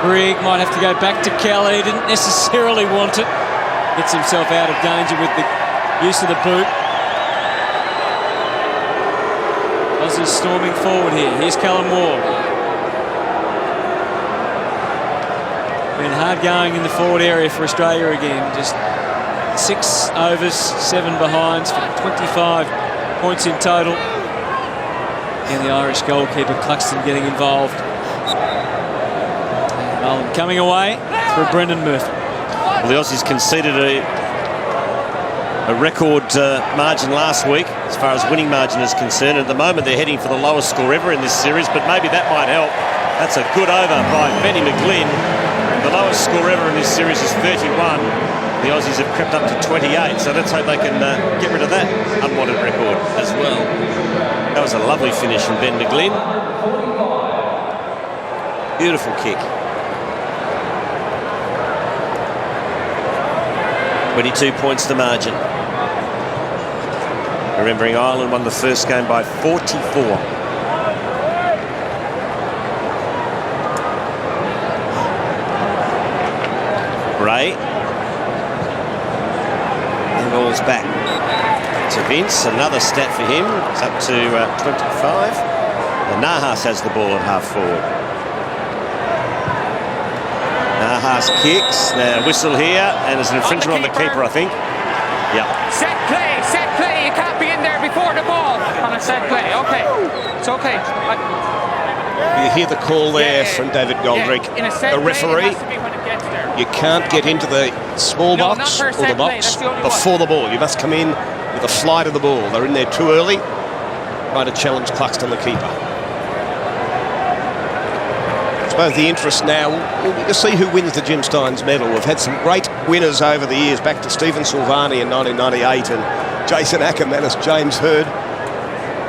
Grigg might have to go back to Kelly. Didn't necessarily want it. Gets himself out of danger with the use of the boot. Aussies storming forward here. Here's Callum Ward. Been hard going in the forward area for Australia again. Just 6 overs, 7 behinds for 25 points in total. And the Irish goalkeeper Cluxton getting involved. And coming away for Brendan Murphy. Well, the Aussies conceded a record margin last week as far as winning margin is concerned. At the moment they're heading for the lowest score ever in this series, but maybe that might help. That's a good over by Benny McGlynn. The lowest score ever in this series is 31. The Aussies have crept up to 28, so let's hope they can get rid of that unwanted record as well. That was a lovely finish from Ben McGlynn. Beautiful kick. 22 points the margin. Remembering Ireland won the first game by 44. Ray. And ball's back to Vince. Another stat for him. It's up to 25. And Nahas has the ball at half forward. Nahas kicks. Now whistle here, and there's an infringement on the keeper, I think. Yeah. Set play, set play. You can't be in there before the ball on a set play. Okay, it's okay. You hear the call there from David Goldrick, the referee. You can't get into the small box or the box before the ball. You must come in with the flight of the ball. They're in there too early, trying to challenge Cluxton, the keeper. I suppose the interest now will be to see who wins the Jim Stynes medal. We've had some great winners over the years, back to Stephen Silvani in 1998 and Jason Ackermanis, James Hurd.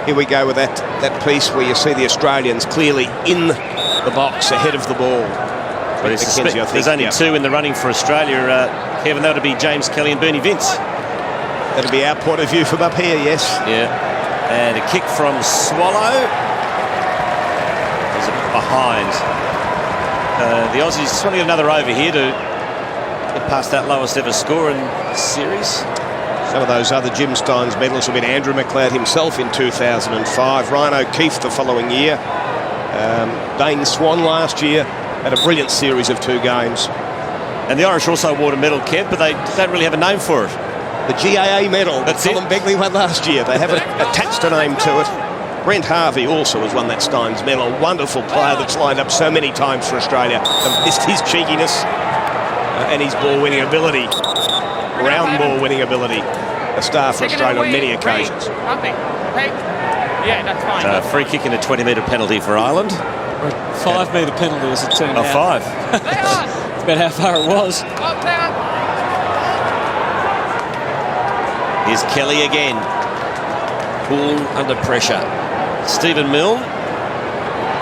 Here we go with that piece where you see the Australians clearly in the box ahead of the ball. But there's only 2 in the running for Australia, Kevin. That would be James Kelly and Bernie Vince. That'll be our point of view from up here, yes. Yeah. And a kick from Swallow. There's a behind. The Aussies just want to get another over here to get past that lowest ever score in this series. Some of those other Jim Stynes medals have been Andrew McLeod himself in 2005, Ryan O'Keefe the following year, Dane Swan last year. Had a brilliant series of 2 games. And the Irish also award a medal, Kev, but they don't really have a name for it. The GAA medal that Colin Begley won last year. They haven't attached a name to it. Brent Harvey also has won that Stynes medal. A wonderful player that's lined up so many times for Australia. And missed his cheekiness and his ball-winning ability. Round ball-winning ability. A star for Australia on many occasions. Yeah, that's fine. Free kick and a 20-metre penalty for Ireland. 5-metre penalty as it turned out. 5. That's about how far it was. Here's Kelly again. Cool under pressure. Stephen Milne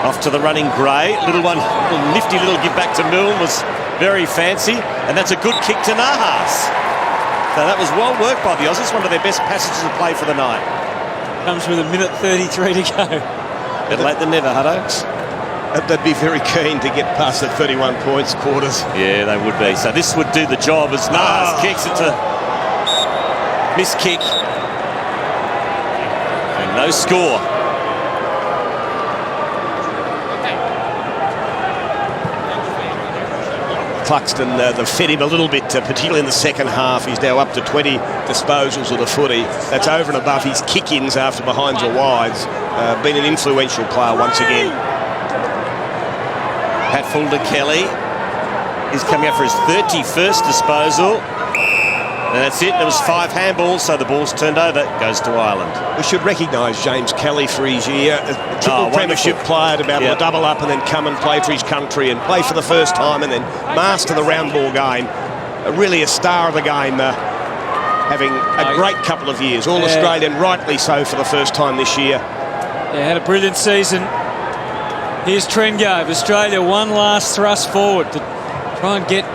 off to the running Gray. Little one, little nifty little give back to Milne was very fancy, and that's a good kick to Nahas. So that was well worked by the Aussies, one of their best passages of play for the night. Comes with a minute 33 to go. Better late than never, Hutto. They'd be very keen to get past the 31 points quarters. Yeah, they would be. So this would do the job as Nahas kicks it to missed kick. And no score. Cluxton, they've fed him a little bit, particularly in the second half. He's now up to 20 disposals of the footy. That's over and above his kick-ins after behinds or wides. Been an influential player once again. Pat Fulder-Kelly is coming up for his 31st disposal. And that's it. There was 5 handballs, so the ball's turned over. Goes to Ireland. We should recognise James Kelly for his year. A triple premiership player to be able to double up and then come and play for his country and play for the first time and then master the round ball game. Really a star of the game, having a great couple of years. All-Australian, rightly so, for the first time this year. Yeah, had a brilliant season. Here's Trengove. Australia, one last thrust forward to try and get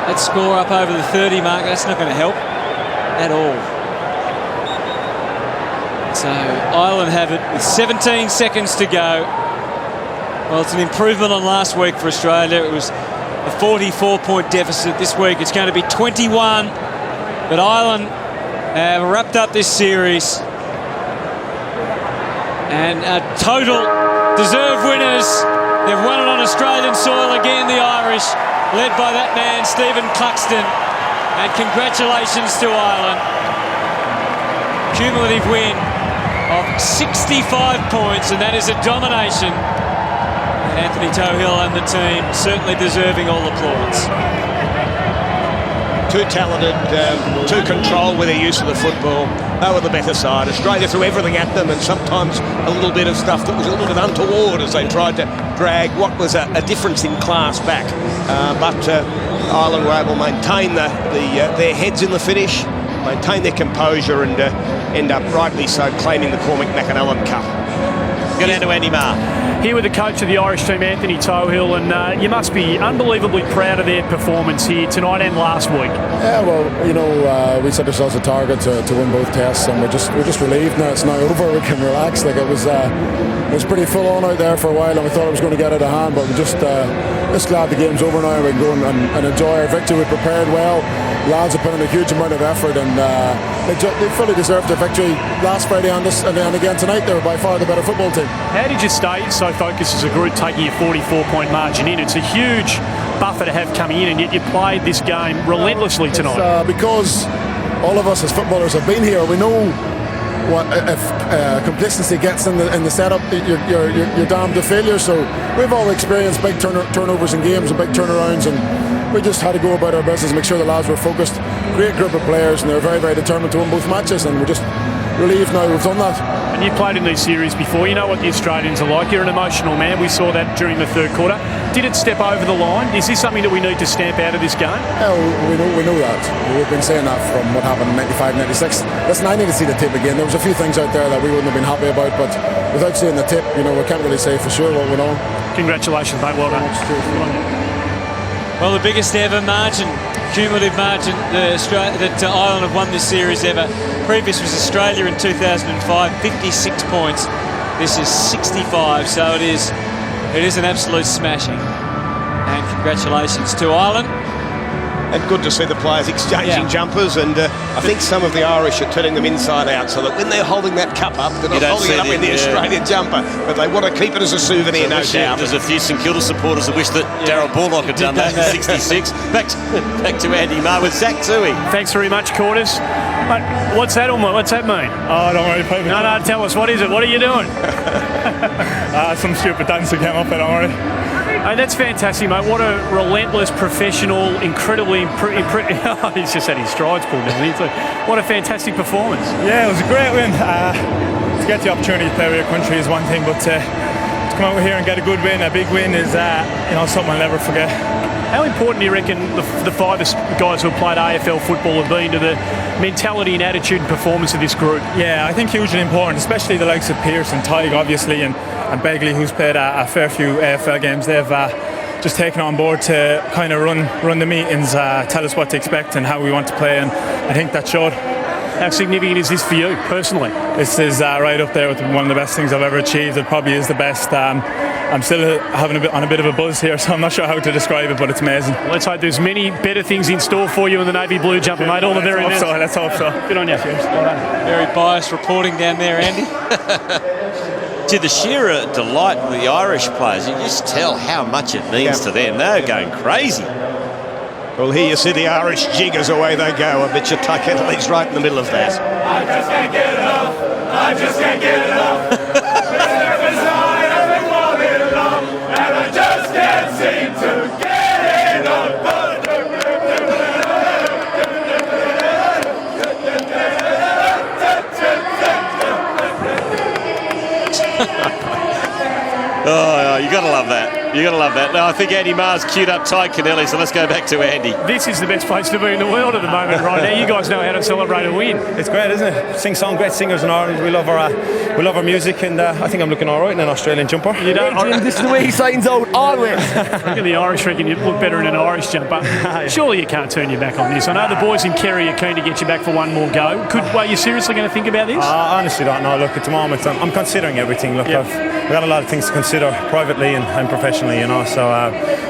that score up over the 30 mark. That's not going to help at all. So Ireland have it with 17 seconds to go. Well, it's an improvement on last week for Australia. It was a 44-point deficit. This week it's going to be 21. But Ireland have wrapped up this series. And total deserved winners. They've won it on Australian soil again, the Irish, led by that man, Stephen Cluxton. And congratulations to Ireland. Cumulative win of 65 points, and that is a domination. And Anthony Tohill and the team certainly deserving all applause. Too talented, too controlled with their use of the football. They were the better side. Australia threw everything at them, and sometimes a little bit of stuff that was a little bit untoward as they tried to drag what was a difference in class back. But Ireland were able to maintain their heads in the finish, maintain their composure, and end up rightly so claiming the Cormac McAnallen Cup. Go down to Andy Marr. Here with the coach of the Irish team, Anthony Tohill, and you must be unbelievably proud of their performance here tonight and last week. Yeah, well, you know, we set ourselves a target to win both tests, and we're just relieved now it's now over. We can relax. Like it was pretty full on out there for a while, and we thought it was going to get out of hand, but we're just glad the game's over now. We can go and enjoy our victory. We prepared well. Lads have put in a huge amount of effort, and they fully deserved their victory last Friday and again tonight. They were by far the better football team. How did you stay so focused as a group, taking a 44-point margin in? It's a huge buffer to have coming in, and yet you played this game relentlessly tonight. Because all of us as footballers have been here, we know what if complacency gets in the setup, you're damned to failure. So we've all experienced big turnovers in games and big turnarounds, and we just had to go about our business, make sure the lads were focused. Great group of players, and they're very, very determined to win both matches, and we're just relieved now we've done that. And you've played in these series before, you know what the Australians are like. You're an emotional man. We saw that during the third quarter. Did it step over the line? Is this something that we need to stamp out of this game? Yeah, we know that. We've been saying that from what happened in 95, 96. Listen, I need to see the tape again. There was a few things out there that we wouldn't have been happy about, but without seeing the tape, you know, we can't really say for sure what went on. Congratulations, mate. Well done. Well, the biggest ever margin, cumulative margin that Ireland have won this series ever. Previous was Australia in 2005, 56 points. This is 65, so it is an absolute smashing. And congratulations to Ireland. And good to see the players exchanging jumpers, and I think some of the Irish are turning them inside out so that when they're holding that cup up, they're not holding it up in the Australian jumper, but they want to keep it as a souvenir, no doubt. There's a few St Kilda supporters that wish that Darryl Bullock had done that in 66. Back to Andy Marr with Zach Tui. Thanks very much, Quarters. Mate, what's that mean? Oh, don't worry, people. No, tell us, what is it? What are you doing? Some stupid dance that came up, but don't worry. Oh, that's fantastic, mate. What a relentless, professional, incredibly... he's just had his strides pulled down. What a fantastic performance. Yeah, it was a great win. To get the opportunity to play with your country is one thing, but to come out here and get a good win, a big win, is something I'll never forget. How important do you reckon the 5 guys who have played AFL football have been to the mentality and attitude and performance of this group? Yeah, I think hugely important, especially the likes of Pearce and Tig, obviously, and Begley, who's played a fair few AFL games. They've just taken on board to kind of run the meetings, tell us what to expect and how we want to play, and I think that showed. How significant is this for you personally? This is right up there with one of the best things I've ever achieved. It probably is the best. I'm still having a bit of a buzz here, so I'm not sure how to describe it, but it's amazing. Let's hope there's many better things in store for you in the navy blue jumper, mate. All the very best. Let's hope so. Good on you. Well done. Very biased reporting down there, Andy. To the sheer delight of the Irish players, you just tell how much it means to them. They're going crazy. Well, here you see the Irish jiggers, away they go. I bet you Tuck Henley's right in the middle of that. I just can't get enough. I just can't get enough. I've been wanting love, and I just can't seem to get enough. Oh, you got to love that. You got to love that. Now, I think Andy Marr's queued up Ty Kennelly, so let's go back to Andy. This is the best place to be in the world at the moment right now. You guys know how to celebrate a win. It's great, isn't it? Sing song, great singers in Ireland. We love our music, and I think I'm looking all right in an Australian jumper. You don't. Jim, this is the way he signs out always. Look at the Irish reckon you'd look better in an Irish jumper. Surely you can't turn your back on this. I know the boys in Kerry are keen to get you back for one more go. Are you seriously going to think about this? I honestly don't know. Look, at the moment, I'm considering everything. Look, Yep. I've got a lot of things to consider privately and professionally, you know. So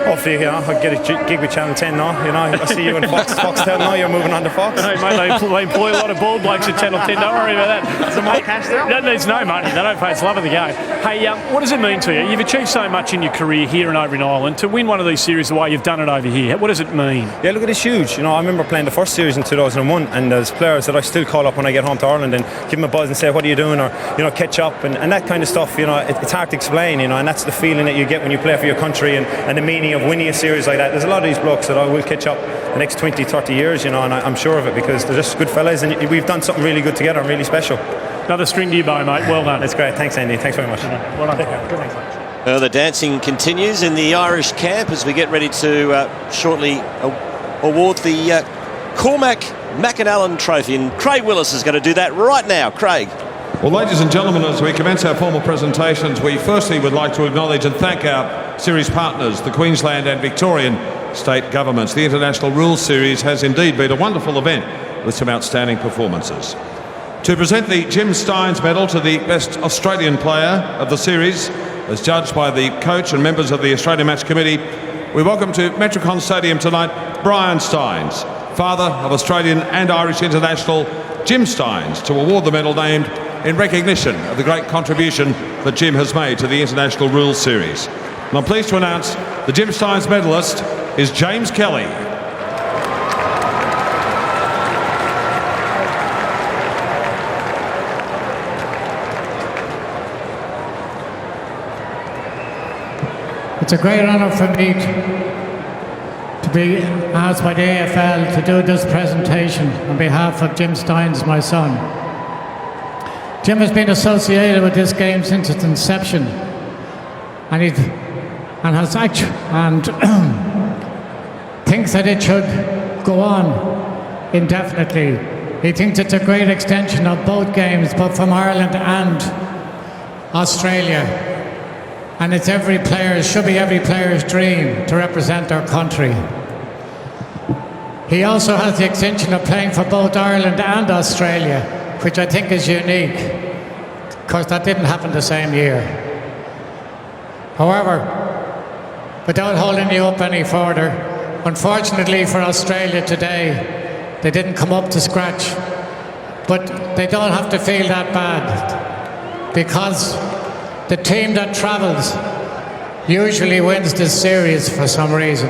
hopefully, you know, I'll get a gig with Channel 10 now. You know, I see you in Foxtel now. You're moving on to Fox. Hey, mate, they employ a lot of bald blokes at Channel 10. Don't worry about that. There's more cash there? There's no money. They don't pay. It's love of the game. Hey, what does it mean to you? You've achieved so much in your career here and over in Ireland. To win one of these series the way you've done it over here, what does it mean? Yeah, look, it's huge. You know, I remember playing the first series in 2001, and there's players that I still call up when I get home to Ireland and give them a buzz and say, what are you doing? Or, you know, catch up and that kind of stuff. You know, it's hard to explain, you know, and that's the feeling that you get when you play for your country and the meaning of winning a series like that. There's a lot of these blokes that I will catch up the next 20, 30 years, you know, and I'm sure of it because they're just good fellas and we've done something really good together and really special. Another string to your bow, mate. Well done. That's great. Thanks, Andy. Thanks very much. Well done. Good, thanks, The dancing continues in the Irish camp as we get ready to shortly award the Cormac McAnallen Trophy, and Craig Willis is going to do that right now. Craig. Well, ladies and gentlemen, as we commence our formal presentations, we firstly would like to acknowledge and thank our series partners, the Queensland and Victorian state governments. The International Rules Series has indeed been a wonderful event with some outstanding performances. To present the Jim Stynes Medal to the best Australian player of the series, as judged by the coach and members of the Australian Match Committee, we welcome to Metricon Stadium tonight Brian Stynes, father of Australian and Irish international Jim Stynes, to award the medal named in recognition of the great contribution that Jim has made to the International Rules Series. And I'm pleased to announce the Jim Stynes medalist is James Kelly. It's a great honour for me to be asked by the AFL to do this presentation on behalf of Jim Stynes, my son. Jim has been associated with this game since its inception, and thinks that it should go on indefinitely. He thinks it's a great extension of both games, both from Ireland and Australia. And it's should be every player's dream to represent their country. He also has the extension of playing for both Ireland and Australia, which I think is unique, because that didn't happen the same year. However, without holding you up any further, unfortunately for Australia today, they didn't come up to scratch. But they don't have to feel that bad, because the team that travels usually wins this series for some reason.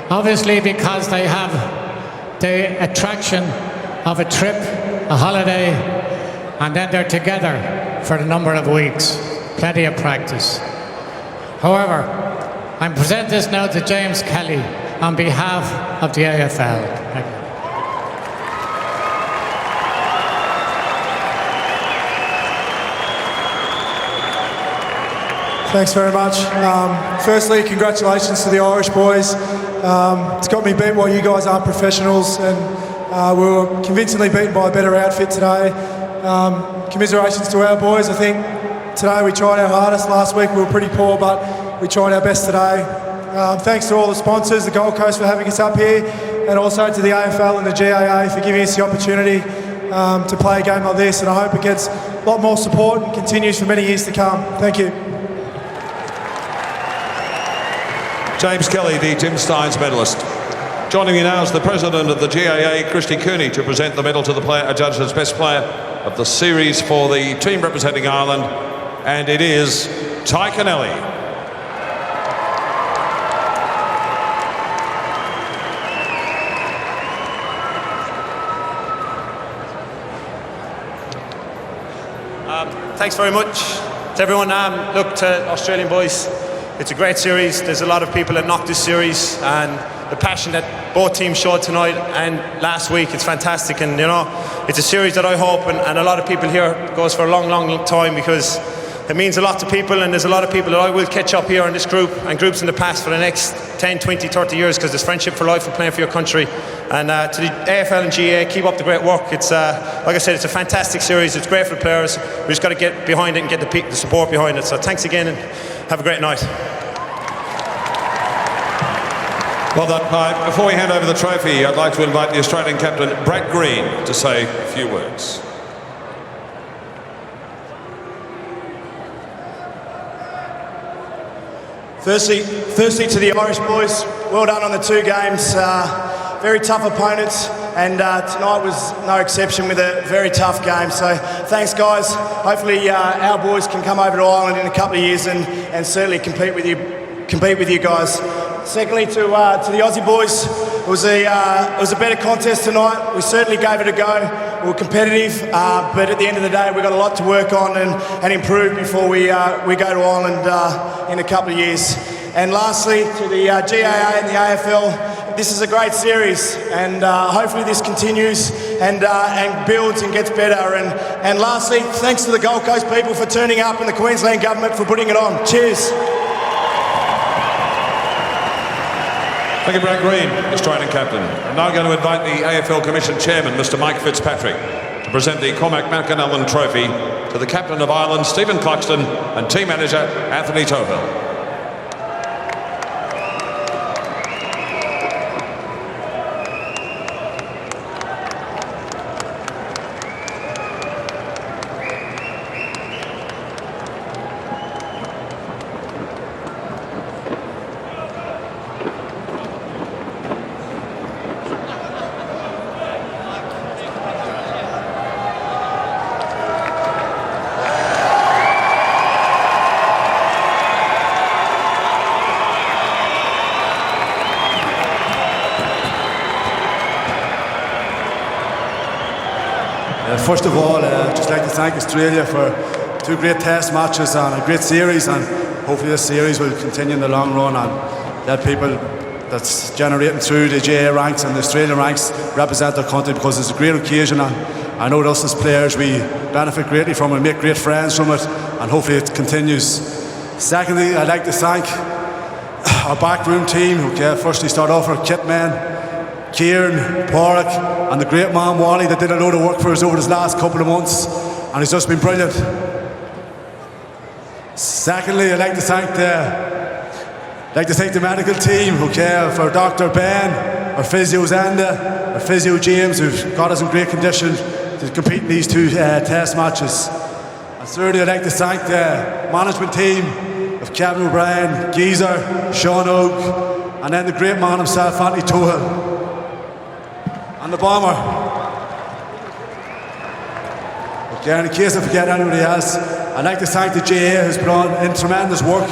Obviously because they have the attraction of a trip, a holiday, and then they're together for a number of weeks. Plenty of practice. However, I present this now to James Kelly on behalf of the AFL. Thank you. Thanks very much. Firstly, congratulations to the Irish boys. It's got me beat while you guys aren't professionals, and we were convincingly beaten by a better outfit today. Commiserations to our boys. I think today we tried our hardest. Last week we were pretty poor, but we tried our best today. Thanks to all the sponsors, the Gold Coast for having us up here, and also to the AFL and the GAA for giving us the opportunity to play a game like this, and I hope it gets a lot more support and continues for many years to come. Thank you. James Kelly, the Tim Steins medalist. Joining me now is the president of the GAA, Christy Cooney, to present the medal to the player adjudged as best player of the series for the team representing Ireland, and it is Ty Kennelly. Thanks very much to everyone. Look, to Australian boys, it's a great series. There's a lot of people that knocked this series, and the passion that both teams showed tonight and last week, it's fantastic. And you know, it's a series that I hope and a lot of people here goes for a long, long time, because it means a lot to people, and there's a lot of people that I will catch up here in this group and groups in the past for the next 10, 20, 30 years, because there's friendship for life and playing for your country. And to the AFL and GAA, keep up the great work. It's like I said, it's a fantastic series. It's great for the players. We just got to get behind it and get the support behind it. So thanks again, and have a great night. Well done, Pi. Before we hand over the trophy, I'd like to invite the Australian captain, Brad Green, to say a few words. Firstly to the Irish boys, well done on the two games. Very tough opponents, and tonight was no exception with a very tough game. So thanks, guys. Hopefully our boys can come over to Ireland in a couple of years and certainly compete with you guys. Secondly, to the Aussie boys, it was a better contest tonight. We certainly gave it a go. We were competitive, but at the end of the day, we've got a lot to work on and improve before we go to Ireland in a couple of years. And lastly, to the GAA and the AFL, this is a great series, and hopefully this continues and builds and gets better. And lastly, thanks to the Gold Coast people for turning up and the Queensland government for putting it on. Cheers. Thank you, Brad Green, Australian captain. I'm now going to invite the AFL Commission Chairman, Mr. Mike Fitzpatrick, to present the Cormac McAnallen Trophy to the captain of Ireland, Stephen Cluxton, and team manager, Anthony Tohill. First of all, I'd just like to thank Australia for two great test matches and a great series, and hopefully this series will continue in the long run, and let people that's generating through the GAA ranks and the Australian ranks represent their country, because it's a great occasion, and I know us as players, we benefit greatly from it, make great friends from it, and hopefully it continues. Secondly, I'd like to thank our backroom team. Firstly start off our kit men, Kieran, Porrick, and the great man Wally that did a load of work for us over this last couple of months, and it's just been brilliant. Secondly, I'd like to thank the medical team, for Dr. Ben, our physio Zenda, our physio James, who've got us in great condition to compete in these two test matches. And thirdly, I'd like to thank the management team of Kevin O'Brien, Geezer, Sean Oak, and then the great man himself, Anthony Tohill. And the bomber. Okay, in case I forget anybody else, I'd like to thank the GAA who's put on in tremendous work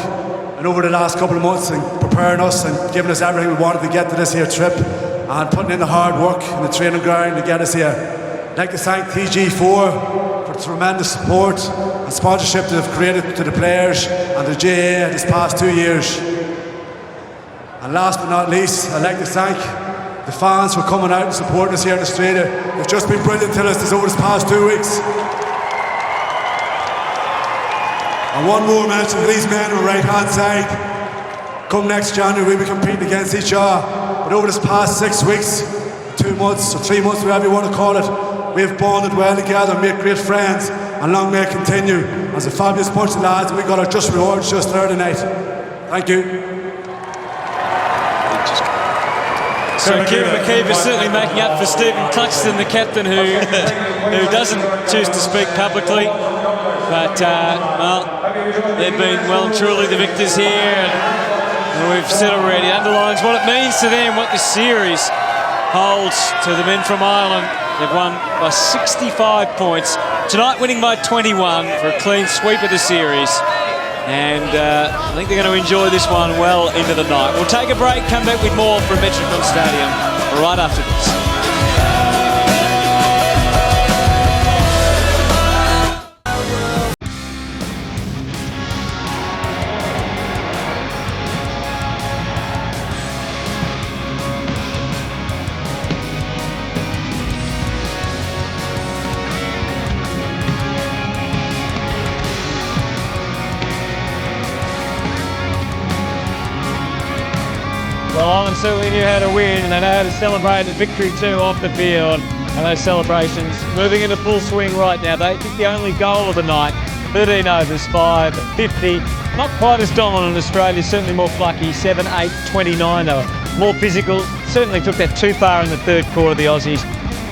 and over the last couple of months in preparing us and giving us everything we wanted to get to this here trip, and putting in the hard work in the training ground to get us here. I'd like to thank TG4 for the tremendous support and sponsorship that they've created to the players and the GAA this past 2 years. And last but not least, I'd like to thank the fans for coming out and supporting us here in Australia. They've just been brilliant to us over this past 2 weeks. And one more mention to these men on the right hand side. Come next January, we'll be competing against each other. But over this past 6 weeks, 2 months or 3 months, whatever you want to call it, we've bonded well together, made great friends, and long may it continue. As a fabulous bunch of lads, we got our just rewards just there tonight. Thank you. So Kieran McKeever is certainly making up for Stephen Cluxton, the captain, who doesn't choose to speak publicly. But, well, they've been well and truly the victors here. And we've said already, underlines what it means to them, what this series holds to the men from Ireland. They've won by 65 points. Tonight winning by 21 for a clean sweep of the series. And I think they're going to enjoy this one well into the night. We'll take a break, come back with more from Metricon Stadium right after this. Well, Ireland certainly knew how to win, and they know how to celebrate a victory too off the field. And those celebrations moving into full swing right now. They think the only goal of the night, 13 overs, 5-50. Not quite as dominant as Australia, certainly more plucky, 7-8-29. They were more physical. Certainly took that too far in the third quarter, the Aussies.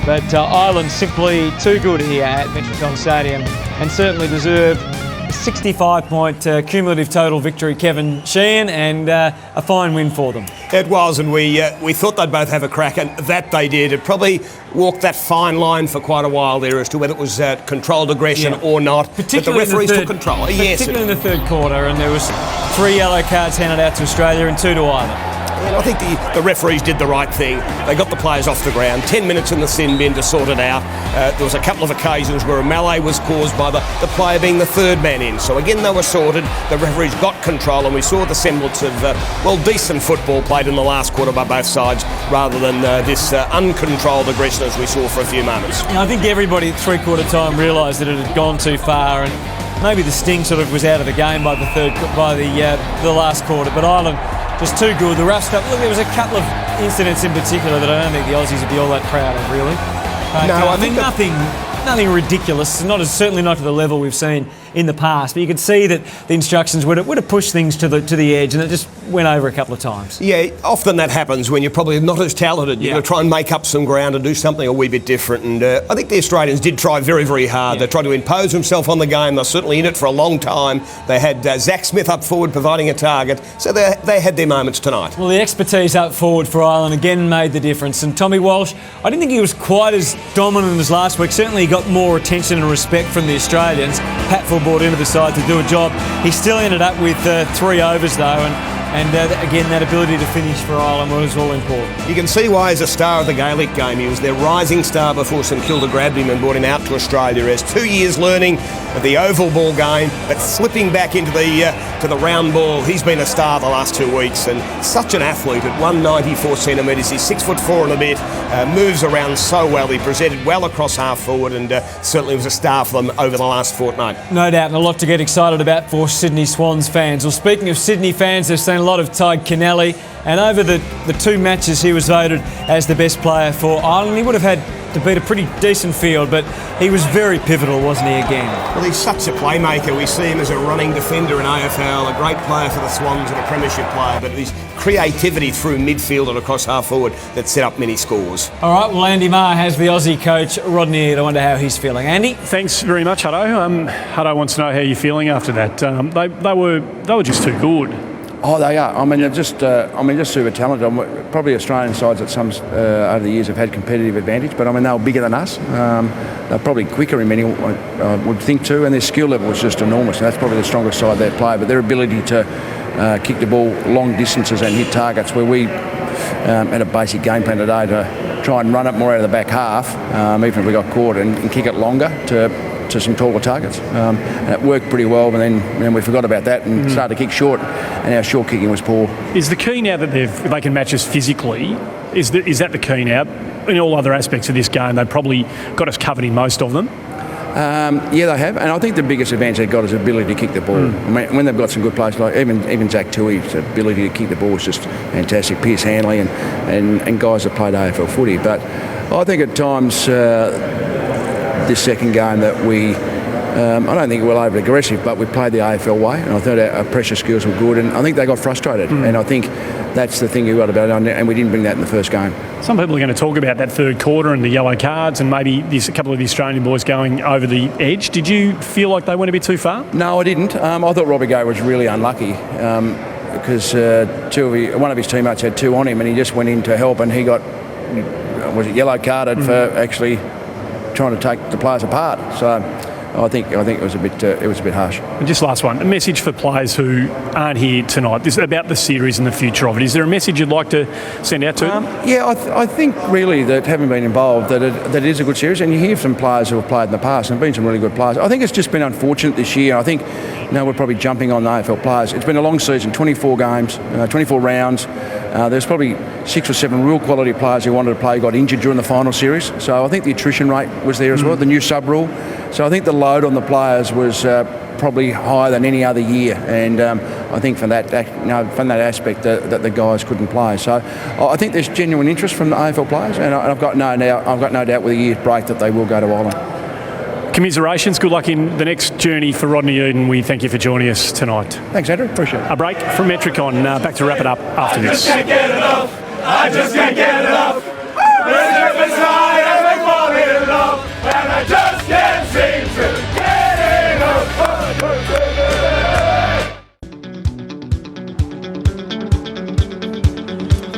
But Ireland simply too good here at Metricon Stadium, and certainly deserved 65-point cumulative total victory, Kevin Sheehan, and a fine win for them. It was, and we thought they'd both have a crack, and that they did. It probably walked that fine line for quite a while there as to whether it was controlled aggression or not. Particularly but the referees took control. Yes, particularly in the third quarter, and there was 3 yellow cards handed out to Australia and 2 to Ireland. And I think the referees did the right thing. They got the players off the ground, 10 minutes in the sin bin to sort it out. There was a couple of occasions where a melee was caused by the player being the third man in. So again, they were sorted. The referees got control, and we saw the semblance of, decent football played in the last quarter by both sides, rather than this uncontrolled aggression as we saw for a few moments. And I think everybody at three-quarter time realised that it had gone too far, and maybe the sting sort of was out of the game by the last quarter. But Ireland just too good. The rough stuff. Look, there was a couple of incidents in particular that I don't think the Aussies would be all that proud of, really. But, no, I mean nothing ridiculous. Certainly not to the level we've seen in the past. But you could see that the instructions would have pushed things to the edge, and it just went over a couple of times. Yeah, often that happens when you're probably not as talented. You've got to try and make up some ground and do something a wee bit different. And I think the Australians did try very, very hard. They tried to impose themselves on the game. They're certainly in it for a long time. They had Zach Smith up forward providing a target. So they had their moments tonight. Well, the expertise up forward for Ireland again made the difference. And Tommy Walsh, I didn't think he was quite as dominant as last week. Certainly he got more attention and respect from the Australians. Patfull brought into the side to do a job. He still ended up with 3 overs though, and again, that ability to finish for Ireland was all important. You can see why he's a star of the Gaelic game. He was their rising star before St Kilda grabbed him and brought him out to Australia. He has 2 years learning the oval ball game, but slipping back into the round ball. He's been a star the last 2 weeks, and such an athlete at 194 centimetres. He's 6'4" and a bit, moves around so well. He presented well across half forward, and certainly was a star for them over the last fortnight. No doubt, and a lot to get excited about for Sydney Swans fans. Well, speaking of Sydney fans, they've seen a lot of Ty Kennelly, and over the 2 matches he was voted as the best player for Ireland. He would have had to beat a pretty decent field, but he was very pivotal, wasn't he, again? Well, he's such a playmaker. We see him as a running defender in AFL, a great player for the Swans and a premiership player, but his creativity through midfield and across half forward that set up many scores. All right, well, Andy Marr has the Aussie coach, Rodney Eade. I wonder how he's feeling. Andy? Thanks very much, Hutto. Hutto wants to know how you're feeling after that. They were just too good. Oh, they are. I mean, they're just super talented. Probably Australian sides at some over the years have had competitive advantage, but I mean they were bigger than us. They're probably quicker in many, I would think too, and their skill level was just enormous. And that's probably the strongest side they play. But their ability to kick the ball long distances and hit targets, where we had a basic game plan today to try and run it more out of the back half, even if we got caught, and kick it longer to some taller targets, and it worked pretty well. But then we forgot about that and started to kick short, and our short kicking was poor. Is the key now that they can match us physically? Is that the key now? In all other aspects of this game, they've probably got us covered in most of them. Yeah, they have, and I think the biggest advantage they've got is the ability to kick the ball. I mean, when they've got some good players, like even Zach Tui's ability to kick the ball is just fantastic. Pierce Hanley and guys that played AFL footy. But I think at times this second game that we I don't think we were over aggressive, but we played the AFL way, and I thought our pressure skills were good, and I think they got frustrated, and I think that's the thing you got about it, and we didn't bring that in the first game. Some people are going to talk about that third quarter and the yellow cards and maybe a couple of the Australian boys going over the edge. Did you feel like they went a bit too far? No, I didn't. I thought Robbie Gay was really unlucky because one of his teammates had 2 on him, and he just went in to help, and he got yellow carded for actually trying to take the players apart. So I think it was a bit harsh. And just last one, a message for players who aren't here tonight. This is about the series and the future of it. Is there a message you'd like to send out to them? Yeah, I think really that having been involved, that it is a good series, and you hear from players who have played in the past and been some really good players. I think it's just been unfortunate this year. I think we're probably jumping on the AFL players. It's been a long season, 24 games, 24 rounds. There's probably 6 or 7 real quality players who wanted to play got injured during the final series. So I think the attrition rate was there as well, the new sub rule. So I think the load on the players was probably higher than any other year, and I think from that aspect that the guys couldn't play. So I think there's genuine interest from the AFL players, and I've got no doubt with a year's break that they will go to Ireland. Commiserations. Good luck in the next journey for Rodney Eden. We thank you for joining us tonight. Thanks, Andrew. Appreciate it. A break from Metricon. Back to wrap it up after this. I just can't get enough. I just can't get enough. There's a side and they fall in love, and I just can't seem to get enough.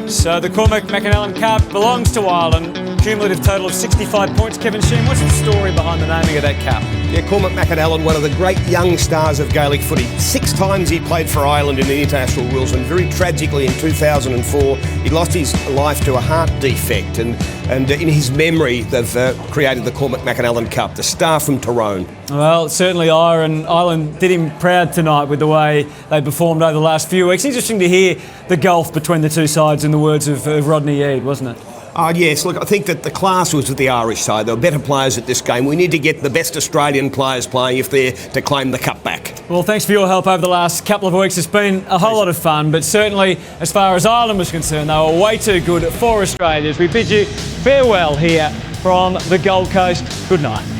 So the Cormac McAnallen Cup belongs to Ireland. Cumulative total of 65 points. Kevin Sheen, what's the story behind the naming of that cup? Yeah, Cormac McAnallen, one of the great young stars of Gaelic footy. 6 times he played for Ireland in the international rules, and very tragically in 2004 he lost his life to a heart defect, and in his memory they've created the Cormac McAnallen Cup, the star from Tyrone. Well, certainly Ireland did him proud tonight with the way they performed over the last few weeks. Interesting to hear the gulf between the two sides in the words of Rodney Eade, wasn't it? Yes, look, I think that the class was with the Irish side. There were better players at this game. We need to get the best Australian players playing if they're to claim the cup back. Well, thanks for your help over the last couple of weeks. It's been a whole lot of fun, but certainly as far as Ireland was concerned, they were way too good for Australia. As we bid you farewell here from the Gold Coast. Good night.